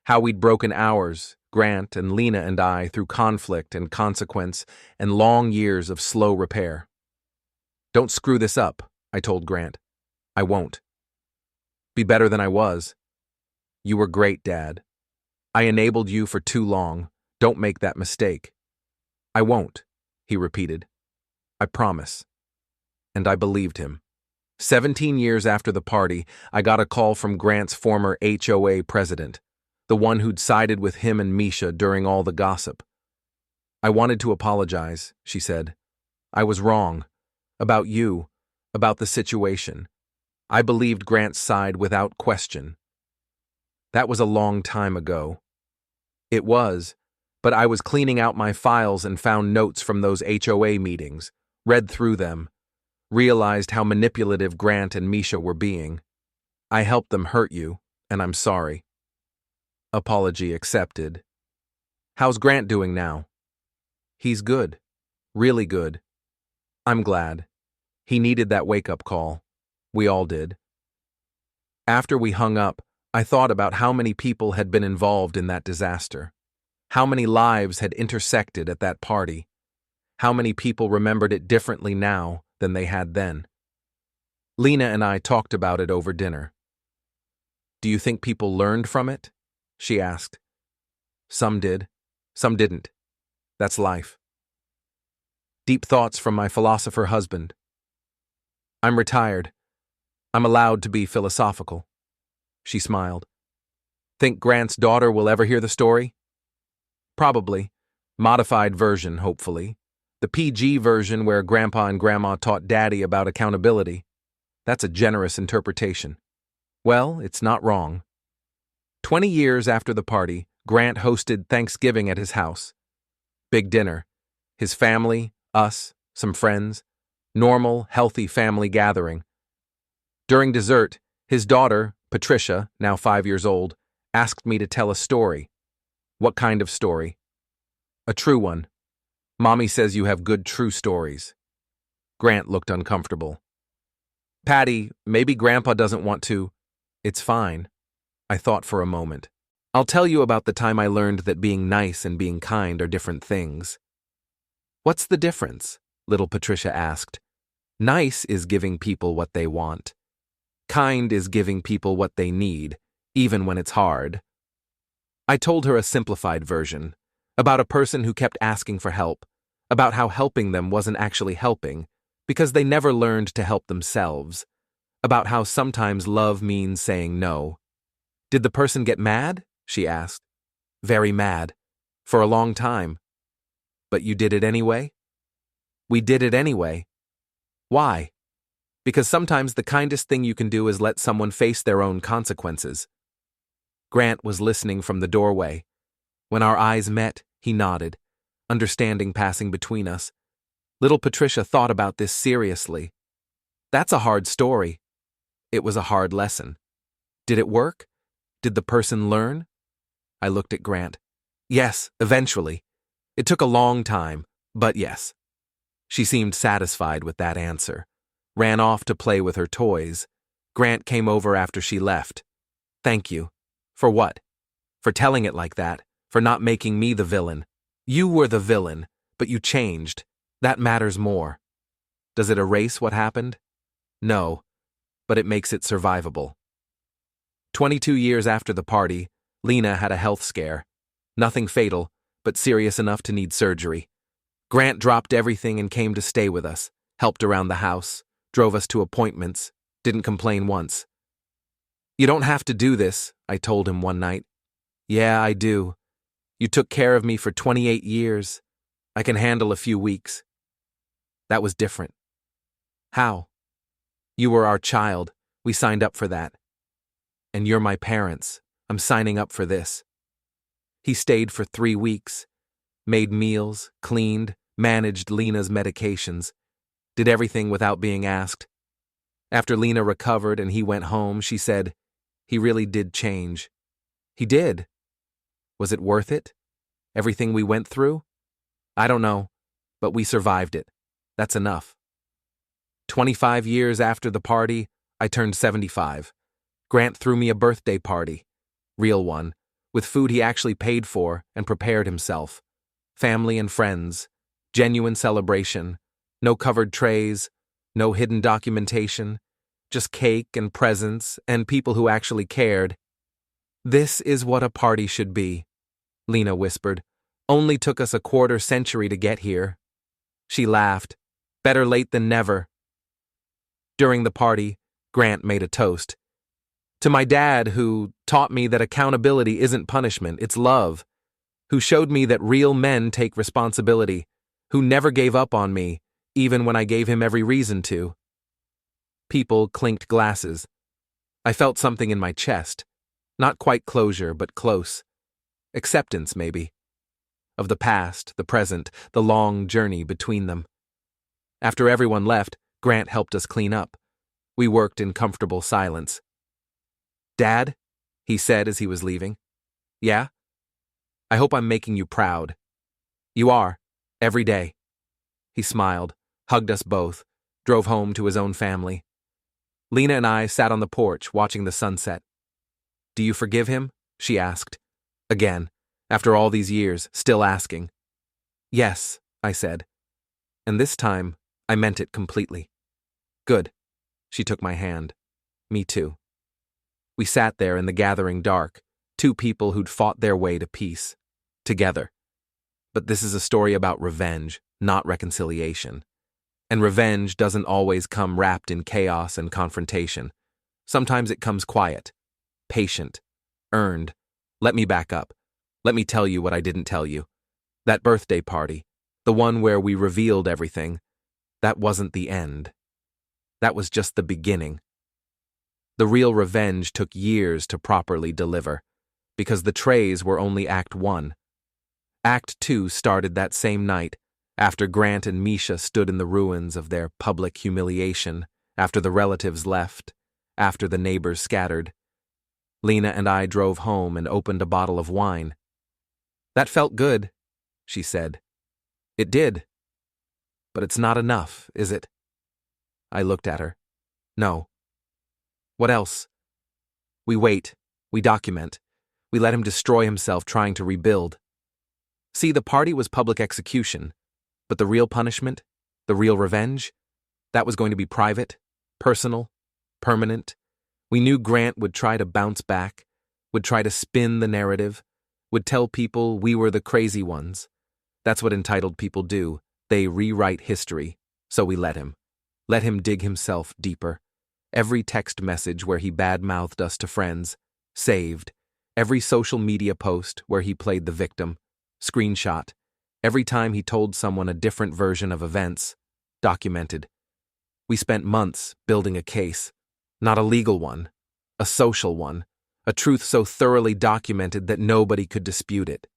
[SPEAKER 1] how we'd broken ours, Grant and Lena and I, through conflict and consequence and long years of slow repair. Don't screw this up, I told Grant. I won't. Be better than I was. You were great, Dad. I enabled you for too long. Don't make that mistake. I won't, he repeated. I promise. And I believed him. 17 years after the party, I got a call from Grant's former HOA president, the one who'd sided with him and Misha during all the gossip. I wanted to apologize, she said. I was wrong. About you. About the situation. I believed Grant's side without question. That was a long time ago. It was, but I was cleaning out my files and found notes from those HOA meetings, read through them, realized how manipulative Grant and Misha were being. I helped them hurt you, and I'm sorry. Apology accepted. How's Grant doing now? He's good. Really good. I'm glad. He needed that wake-up call. We all did. After we hung up, I thought about how many people had been involved in that disaster. How many lives had intersected at that party. How many people remembered it differently now than they had then. Lena and I talked about it over dinner. Do you think people learned from it? She asked. Some did. Some didn't. That's life. Deep thoughts from my philosopher husband. I'm retired. I'm allowed to be philosophical. She smiled. Think Grant's daughter will ever hear the story? Probably. Modified version, hopefully. The PG version where Grandpa and Grandma taught Daddy about accountability. That's a generous interpretation. Well, it's not wrong. 20 years after the party, Grant hosted Thanksgiving at his house. Big dinner. His family, us, some friends. Normal, healthy family gathering. During dessert, his daughter, Patricia, now 5 years old, asked me to tell a story. What kind of story? A true one. Mommy says you have good true stories. Grant looked uncomfortable. Patty, maybe Grandpa doesn't want to. It's fine. I thought for a moment. I'll tell you about the time I learned that being nice and being kind are different things. What's the difference? Little Patricia asked. Nice is giving people what they want. Kind is giving people what they need, even when it's hard. I told her a simplified version, about a person who kept asking for help, about how helping them wasn't actually helping, because they never learned to help themselves, about how sometimes love means saying no. Did the person get mad? She asked. Very mad. For a long time. But you did it anyway? We did it anyway. Why? Because sometimes the kindest thing you can do is let someone face their own consequences. Grant was listening from the doorway. When our eyes met, he nodded, understanding passing between us. Little Patricia thought about this seriously. That's a hard story. It was a hard lesson. Did it work? Did the person learn? I looked at Grant. Yes, eventually. It took a long time, but yes. She seemed satisfied with that answer. Ran off to play with her toys. Grant came over after she left. Thank you. For what? For telling it like that. For not making me the villain. You were the villain, but you changed. That matters more. Does it erase what happened? No, but it makes it survivable. 22 years after the party, Lena had a health scare. Nothing fatal, but serious enough to need surgery. Grant dropped everything and came to stay with us, helped around the house, drove us to appointments, didn't complain once. You don't have to do this, I told him one night. Yeah, I do. You took care of me for 28 years. I can handle a few weeks. That was different. How? You were our child. We signed up for that. And you're my parents. I'm signing up for this. He stayed for 3 weeks. Made meals, cleaned, managed Lena's medications. Did everything without being asked. After Lena recovered and he went home, she said, he really did change. He did. Was it worth it? Everything we went through? I don't know, but we survived it. That's enough. 25 years after the party, I turned 75. Grant threw me a birthday party. Real one, with food he actually paid for and prepared himself. Family and friends, genuine celebration, no covered trays, no hidden documentation, just cake and presents and people who actually cared. This is what a party should be, Lena whispered. Only took us a quarter century to get here. She laughed. Better late than never. During the party, Grant made a toast. To my dad, who taught me that accountability isn't punishment, it's love. Who showed me that real men take responsibility. Who never gave up on me, even when I gave him every reason to. People clinked glasses. I felt something in my chest. Not quite closure, but close. Acceptance, maybe. Of the past, the present, the long journey between them. After everyone left, Grant helped us clean up. We worked in comfortable silence. Dad, he said as he was leaving. Yeah? I hope I'm making you proud. You are, every day. He smiled, hugged us both, drove home to his own family. Lena and I sat on the porch watching the sunset. Do you forgive him? She asked. Again, after all these years, still asking. Yes, I said. And this time, I meant it completely. Good. She took my hand. Me too. We sat there in the gathering dark, two people who'd fought their way to peace. Together. But this is a story about revenge, not reconciliation. And revenge doesn't always come wrapped in chaos and confrontation. Sometimes it comes quiet, patient, earned. Let me back up. Let me tell you what I didn't tell you. That birthday party, the one where we revealed everything, that wasn't the end. That was just the beginning. The real revenge took years to properly deliver, because the trays were only Act 1. Act 2 started that same night, after Grant and Misha stood in the ruins of their public humiliation, after the relatives left, after the neighbors scattered. Lena and I drove home and opened a bottle of wine. That felt good, she said. It did. But it's not enough, is it? I looked at her. No. What else? We wait. We document. We let him destroy himself trying to rebuild. See, the party was public execution. But the real punishment, the real revenge, that was going to be private, personal, permanent. We knew Grant would try to bounce back, would try to spin the narrative, would tell people we were the crazy ones. That's what entitled people do. They rewrite history. So we let him. Let him dig himself deeper. Every text message where he bad-mouthed us to friends, saved. Every social media post where he played the victim, screenshot. Every time he told someone a different version of events, documented. We spent months building a case. Not a legal one, a social one, a truth so thoroughly documented that nobody could dispute it.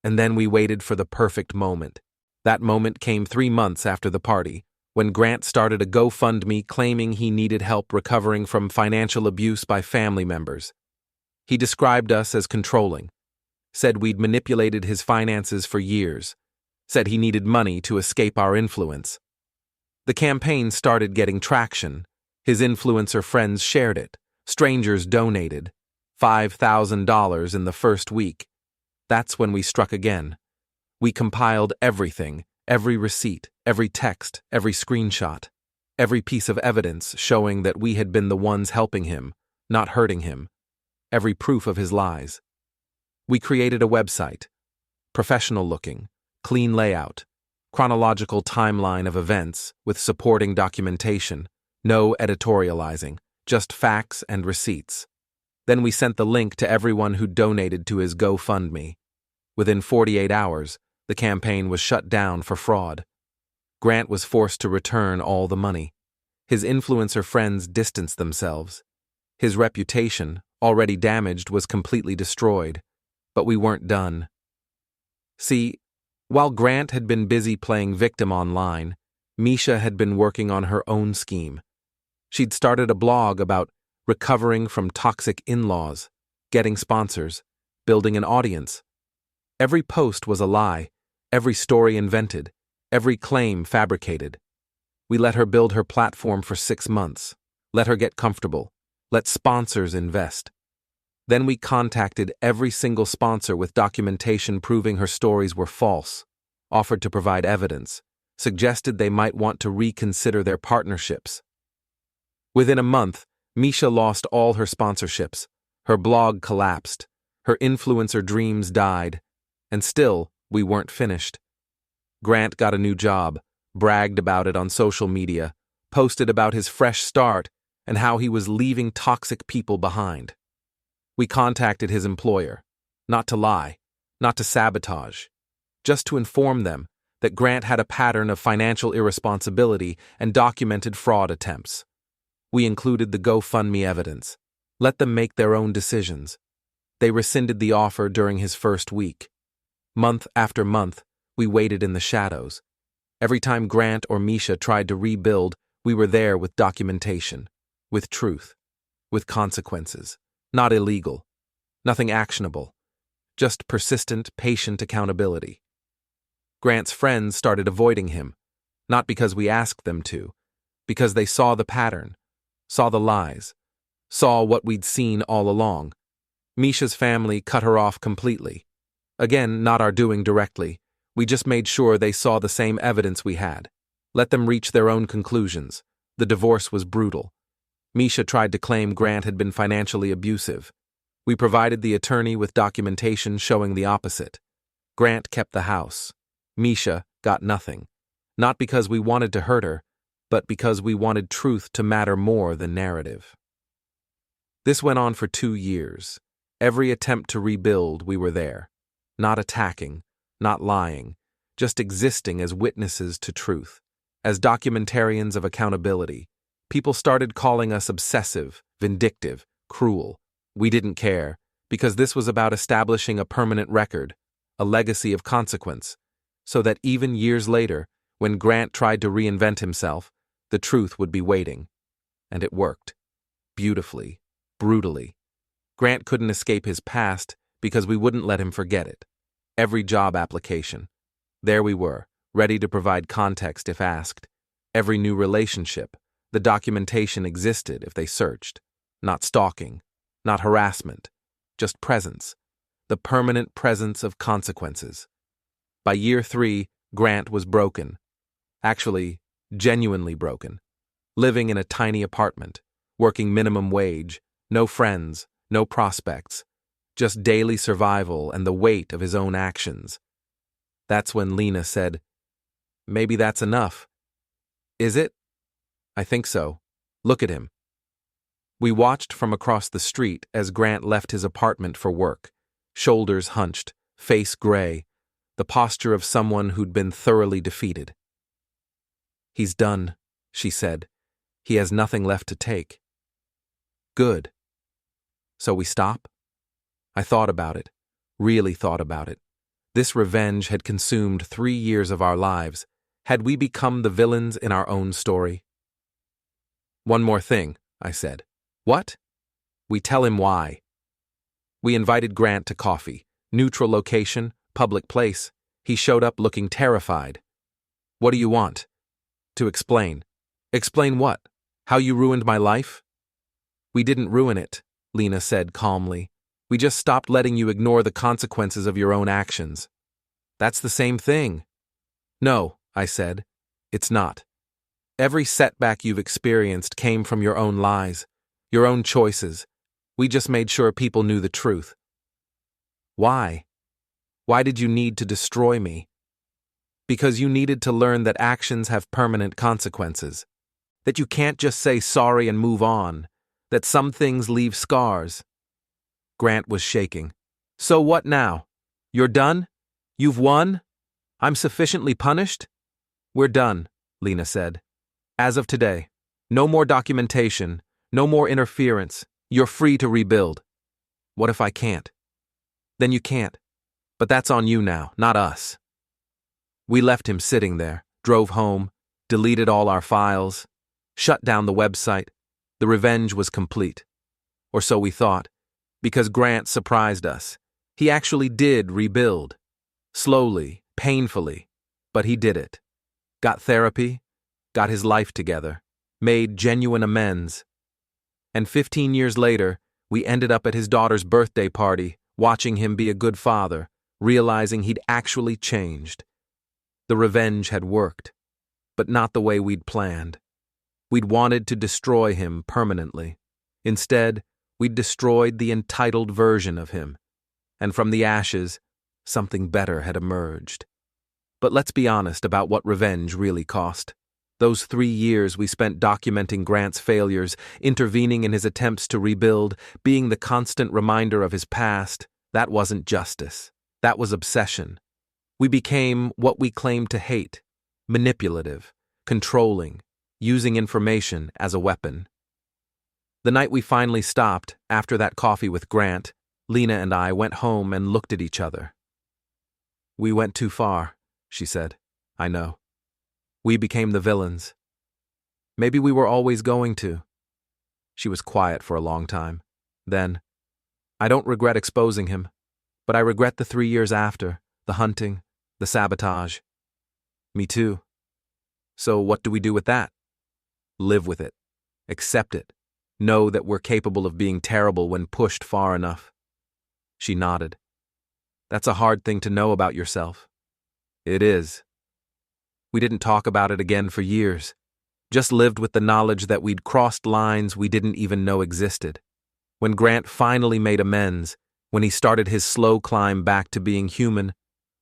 [SPEAKER 1] And then we waited for the perfect moment. That moment came 3 months after the party, when Grant started a GoFundMe claiming he needed help recovering from financial abuse by family members. He described us as controlling, said we'd manipulated his finances for years, said he needed money to escape our influence. The campaign started getting traction. His influencer friends shared it. Strangers donated. $5,000 in the first week. That's when we struck again. We compiled everything, every receipt, every text, every screenshot, every piece of evidence showing that we had been the ones helping him, not hurting him, every proof of his lies. We created a website, professional-looking, clean layout, chronological timeline of events with supporting documentation, no editorializing, just facts and receipts. Then we sent the link to everyone who donated to his GoFundMe. Within 48 hours, the campaign was shut down for fraud. Grant was forced to return all the money. His influencer friends distanced themselves. His reputation, already damaged, was completely destroyed. But we weren't done. See, while Grant had been busy playing victim online, Misha had been working on her own scheme. She'd started a blog about recovering from toxic in-laws, getting sponsors, building an audience. Every post was a lie, every story invented, every claim fabricated. We let her build her platform for 6 months, let her get comfortable, let sponsors invest. Then we contacted every single sponsor with documentation proving her stories were false, offered to provide evidence, suggested they might want to reconsider their partnerships. Within a month, Misha lost all her sponsorships, her blog collapsed, her influencer dreams died, and still, we weren't finished. Grant got a new job, bragged about it on social media, posted about his fresh start and how he was leaving toxic people behind. We contacted his employer, not to lie, not to sabotage, just to inform them that Grant had a pattern of financial irresponsibility and documented fraud attempts. We included the GoFundMe evidence. Let them make their own decisions. They rescinded the offer during his first week. Month after month, we waited in the shadows. Every time Grant or Misha tried to rebuild, we were there with documentation, with truth, with consequences. Not illegal, nothing actionable, just persistent, patient accountability. Grant's friends started avoiding him, not because we asked them to, because they saw the pattern, saw the lies, saw what we'd seen all along. Misha's family cut her off completely. Again, not our doing directly. We just made sure they saw the same evidence we had. Let them reach their own conclusions. The divorce was brutal. Misha tried to claim Grant had been financially abusive. We provided the attorney with documentation showing the opposite. Grant kept the house. Misha got nothing. Not because we wanted to hurt her, but because we wanted truth to matter more than narrative. This went on for 2 years. Every attempt to rebuild, we were there. Not attacking, not lying, just existing as witnesses to truth, as documentarians of accountability. People started calling us obsessive, vindictive, cruel. We didn't care, because this was about establishing a permanent record, a legacy of consequence, so that even years later, when Grant tried to reinvent himself, the truth would be waiting. And it worked. Beautifully, brutally. Grant couldn't escape his past because we wouldn't let him forget it. Every job application. There we were, ready to provide context if asked. Every new relationship. The documentation existed if they searched. Not stalking, not harassment, just presence. The permanent presence of consequences. By year 3, Grant was broken. Actually, genuinely broken. Living in a tiny apartment, working minimum wage, no friends, no prospects, just daily survival and the weight of his own actions. That's when Lena said, "Maybe that's enough." "Is it?" "I think so. Look at him." We watched from across the street as Grant left his apartment for work, shoulders hunched, face gray, the posture of someone who'd been thoroughly defeated. "He's done," she said. "He has nothing left to take." Good. So we stop? I thought about it, really thought about it. This revenge had consumed 3 years of our lives. Had we become the villains in our own story? "One more thing," I said. "What?" "We tell him why." We invited Grant to coffee. Neutral location, public place. He showed up looking terrified. "What do you want?" "To explain." "Explain what? How you ruined my life?" "We didn't ruin it," Lena said calmly. "We just stopped letting you ignore the consequences of your own actions." "That's the same thing." "No," I said. "It's not. Every setback you've experienced came from your own lies, your own choices. We just made sure people knew the truth." "Why? Why did you need to destroy me?" "Because you needed to learn that actions have permanent consequences. That you can't just say sorry and move on. That some things leave scars." Grant was shaking. "So what now? You're done? You've won? I'm sufficiently punished?" "We're done," Lena said. "As of today. No more documentation, no more interference. You're free to rebuild." "What if I can't?" "Then you can't. But that's on you now, not us." We left him sitting there, drove home, deleted all our files, shut down the website. The revenge was complete. Or so we thought, because Grant surprised us. He actually did rebuild. Slowly, painfully, but he did it. Got therapy, got his life together, made genuine amends. And 15 years later, we ended up at his daughter's birthday party, watching him be a good father, realizing he'd actually changed. The revenge had worked, but not the way we'd planned. We'd wanted to destroy him permanently. Instead, we'd destroyed the entitled version of him. And from the ashes, something better had emerged. But let's be honest about what revenge really cost. Those 3 years we spent documenting Grant's failures, intervening in his attempts to rebuild, being the constant reminder of his past, that wasn't justice. That was obsession. We became what we claimed to hate: manipulative, controlling, using information as a weapon. The night we finally stopped, after that coffee with Grant, Lena and I went home and looked at each other. "We went too far," she said. "I know. We became the villains. Maybe we were always going to." She was quiet for a long time. Then, "I don't regret exposing him, but I regret the 3 years after, the hunting, the sabotage." "Me too. So what do we do with that?" "Live with it. Accept it. Know that we're capable of being terrible when pushed far enough." She nodded. "That's a hard thing to know about yourself." "It is." We didn't talk about it again for years. Just lived with the knowledge that we'd crossed lines we didn't even know existed. When Grant finally made amends, when he started his slow climb back to being human,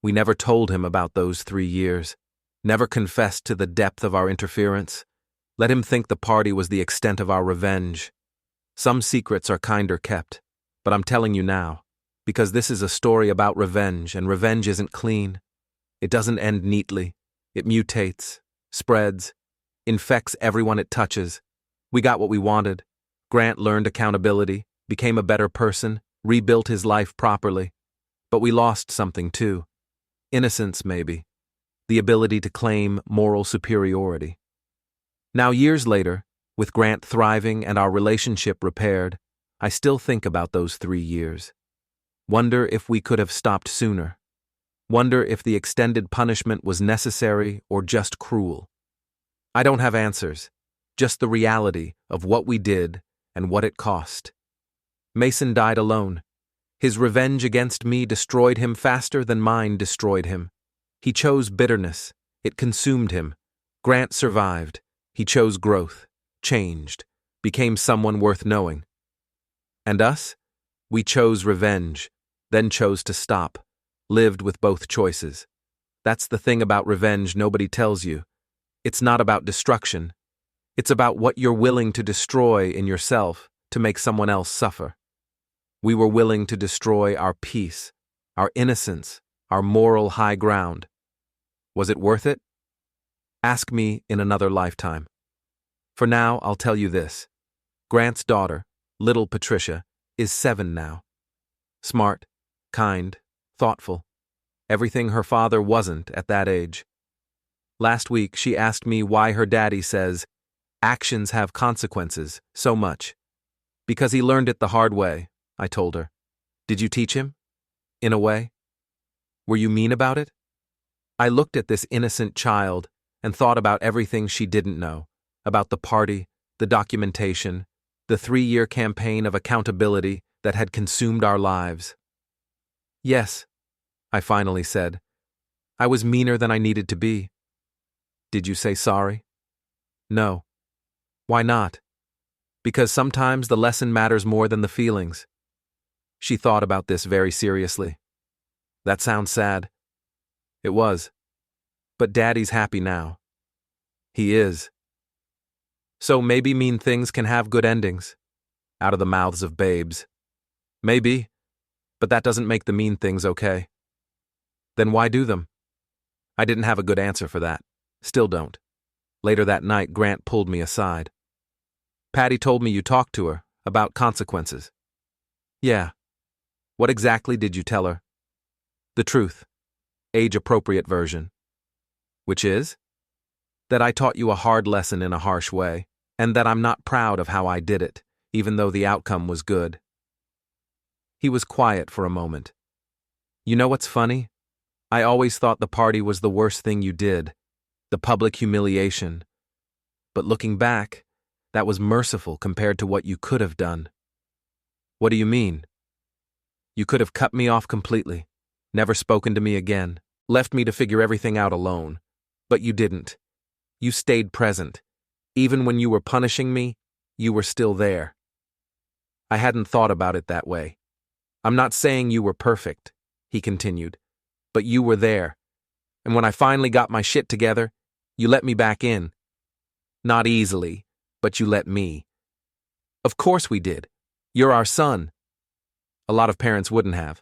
[SPEAKER 1] we never told him about those 3 years. Never confessed to the depth of our interference. Let him think the party was the extent of our revenge. Some secrets are kinder kept, but I'm telling you now, because this is a story about revenge, and revenge isn't clean. It doesn't end neatly. It mutates, spreads, infects everyone it touches. We got what we wanted. Grant learned accountability, became a better person, rebuilt his life properly. But we lost something too. Innocence, maybe. The ability to claim moral superiority. Now, years later, with Grant thriving and our relationship repaired, I still think about those 3 years. Wonder if we could have stopped sooner. Wonder if the extended punishment was necessary or just cruel. I don't have answers, just the reality of what we did and what it cost. Mason died alone. His revenge against me destroyed him faster than mine destroyed him. He chose bitterness. It consumed him. Grant survived. He chose growth, changed, became someone worth knowing. And us? We chose revenge, then chose to stop. Lived with both choices. That's the thing about revenge nobody tells you. It's not about destruction. It's about what you're willing to destroy in yourself to make someone else suffer. We were willing to destroy our peace, our innocence, our moral high ground. Was it worth it? Ask me in another lifetime. For now, I'll tell you this. Grant's daughter, little Patricia, is 7 now. Smart, kind, thoughtful. Everything her father wasn't at that age. Last week, she asked me why her daddy says, "Actions have consequences," so much. Because he learned it the hard way, I told her. Did you teach him? In a way? Were you mean about it? I looked at this innocent child and thought about everything she didn't know, about the party, the documentation, the 3-year campaign of accountability that had consumed our lives. Yes, I finally said. I was meaner than I needed to be. Did you say sorry? No. Why not? Because sometimes the lesson matters more than the feelings. She thought about this very seriously. That sounds sad. It was. But Daddy's happy now. He is. So maybe mean things can have good endings. Out of the mouths of babes. Maybe. But that doesn't make the mean things okay. Then why do them? I didn't have a good answer for that. Still don't. Later that night, Grant pulled me aside. Patty told me you talked to her about consequences. Yeah. What exactly did you tell her? The truth. Age-appropriate version. Which is? That I taught you a hard lesson in a harsh way, and that I'm not proud of how I did it, even though the outcome was good. He was quiet for a moment. You know what's funny? I always thought the party was the worst thing you did, the public humiliation. But looking back, that was merciful compared to what you could have done. What do you mean? You could have cut me off completely, never spoken to me again, left me to figure everything out alone. But you didn't. You stayed present. Even when you were punishing me, you were still there. I hadn't thought about it that way. I'm not saying you were perfect, he continued, but you were there. And when I finally got my shit together, you let me back in. Not easily, but you let me. Of course we did. You're our son. A lot of parents wouldn't have.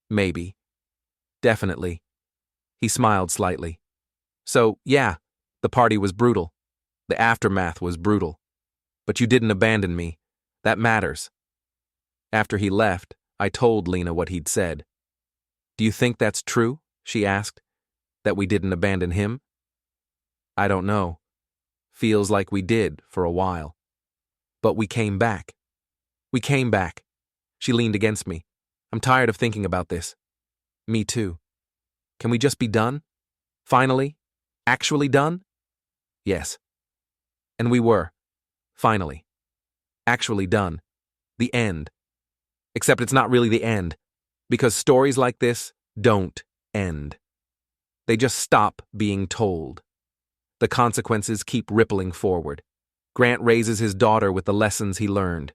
[SPEAKER 1] Maybe. Definitely. He smiled slightly. So, yeah, the party was brutal. The aftermath was brutal. But you didn't abandon me. That matters. After he left, I told Lena what he'd said. Do you think that's true? She asked. That we didn't abandon him? I don't know. Feels like we did for a while. But we came back. We came back. She leaned against me. I'm tired of thinking about this. Me too. Can we just be done? Finally? Actually done? Yes. And we were. Finally. Actually done. The end. Except it's not really the end, because stories like this don't end. They just stop being told. The consequences keep rippling forward. Grant raises his daughter with the lessons he learned.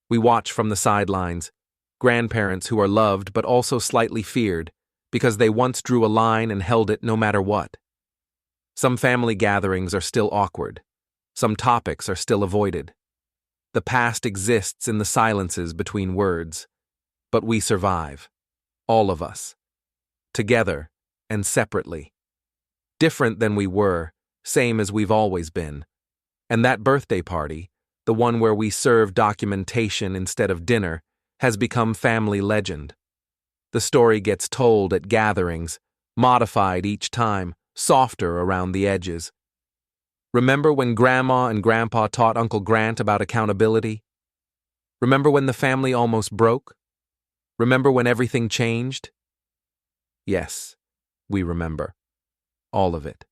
[SPEAKER 1] We watch from the sidelines, grandparents who are loved but also slightly feared, because they once drew a line and held it no matter what. Some family gatherings are still awkward. Some topics are still avoided. The past exists in the silences between words. But we survive. All of us. Together and separately. Different than we were, same as we've always been. And that birthday party, the one where we serve documentation instead of dinner, has become family legend. The story gets told at gatherings, modified each time, softer around the edges. Remember when Grandma and Grandpa taught Uncle Grant about accountability? Remember when the family almost broke? Remember when everything changed? Yes, we remember. All of it.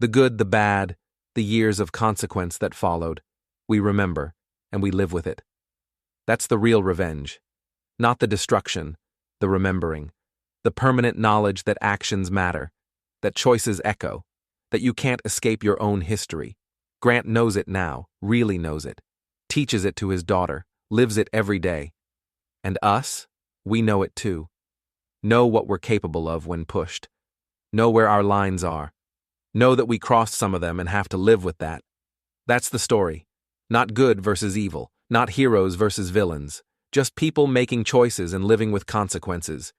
[SPEAKER 1] The good, the bad, the years of consequence that followed. We remember, and we live with it. That's the real revenge. Not the destruction, the remembering. The permanent knowledge that actions matter, that choices echo, that you can't escape your own history. Grant knows it now, really knows it, teaches it to his daughter, lives it every day. And us, we know it too. Know what we're capable of when pushed. Know where our lines are. Know that we crossed some of them and have to live with that. That's the story. Not good versus evil, not heroes versus villains, just people making choices and living with consequences.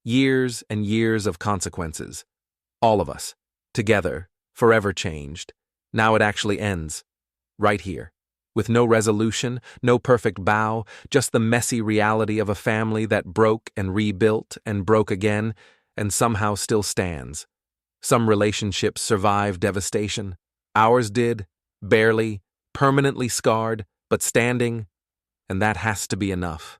[SPEAKER 1] Years and years of consequences. All of us, together, forever changed. Now it actually ends. Right here. With no resolution, no perfect bow, just the messy reality of a family that broke and rebuilt and broke again, and somehow still stands. Some relationships survive devastation. Ours did, barely, permanently scarred, but standing, and that has to be enough.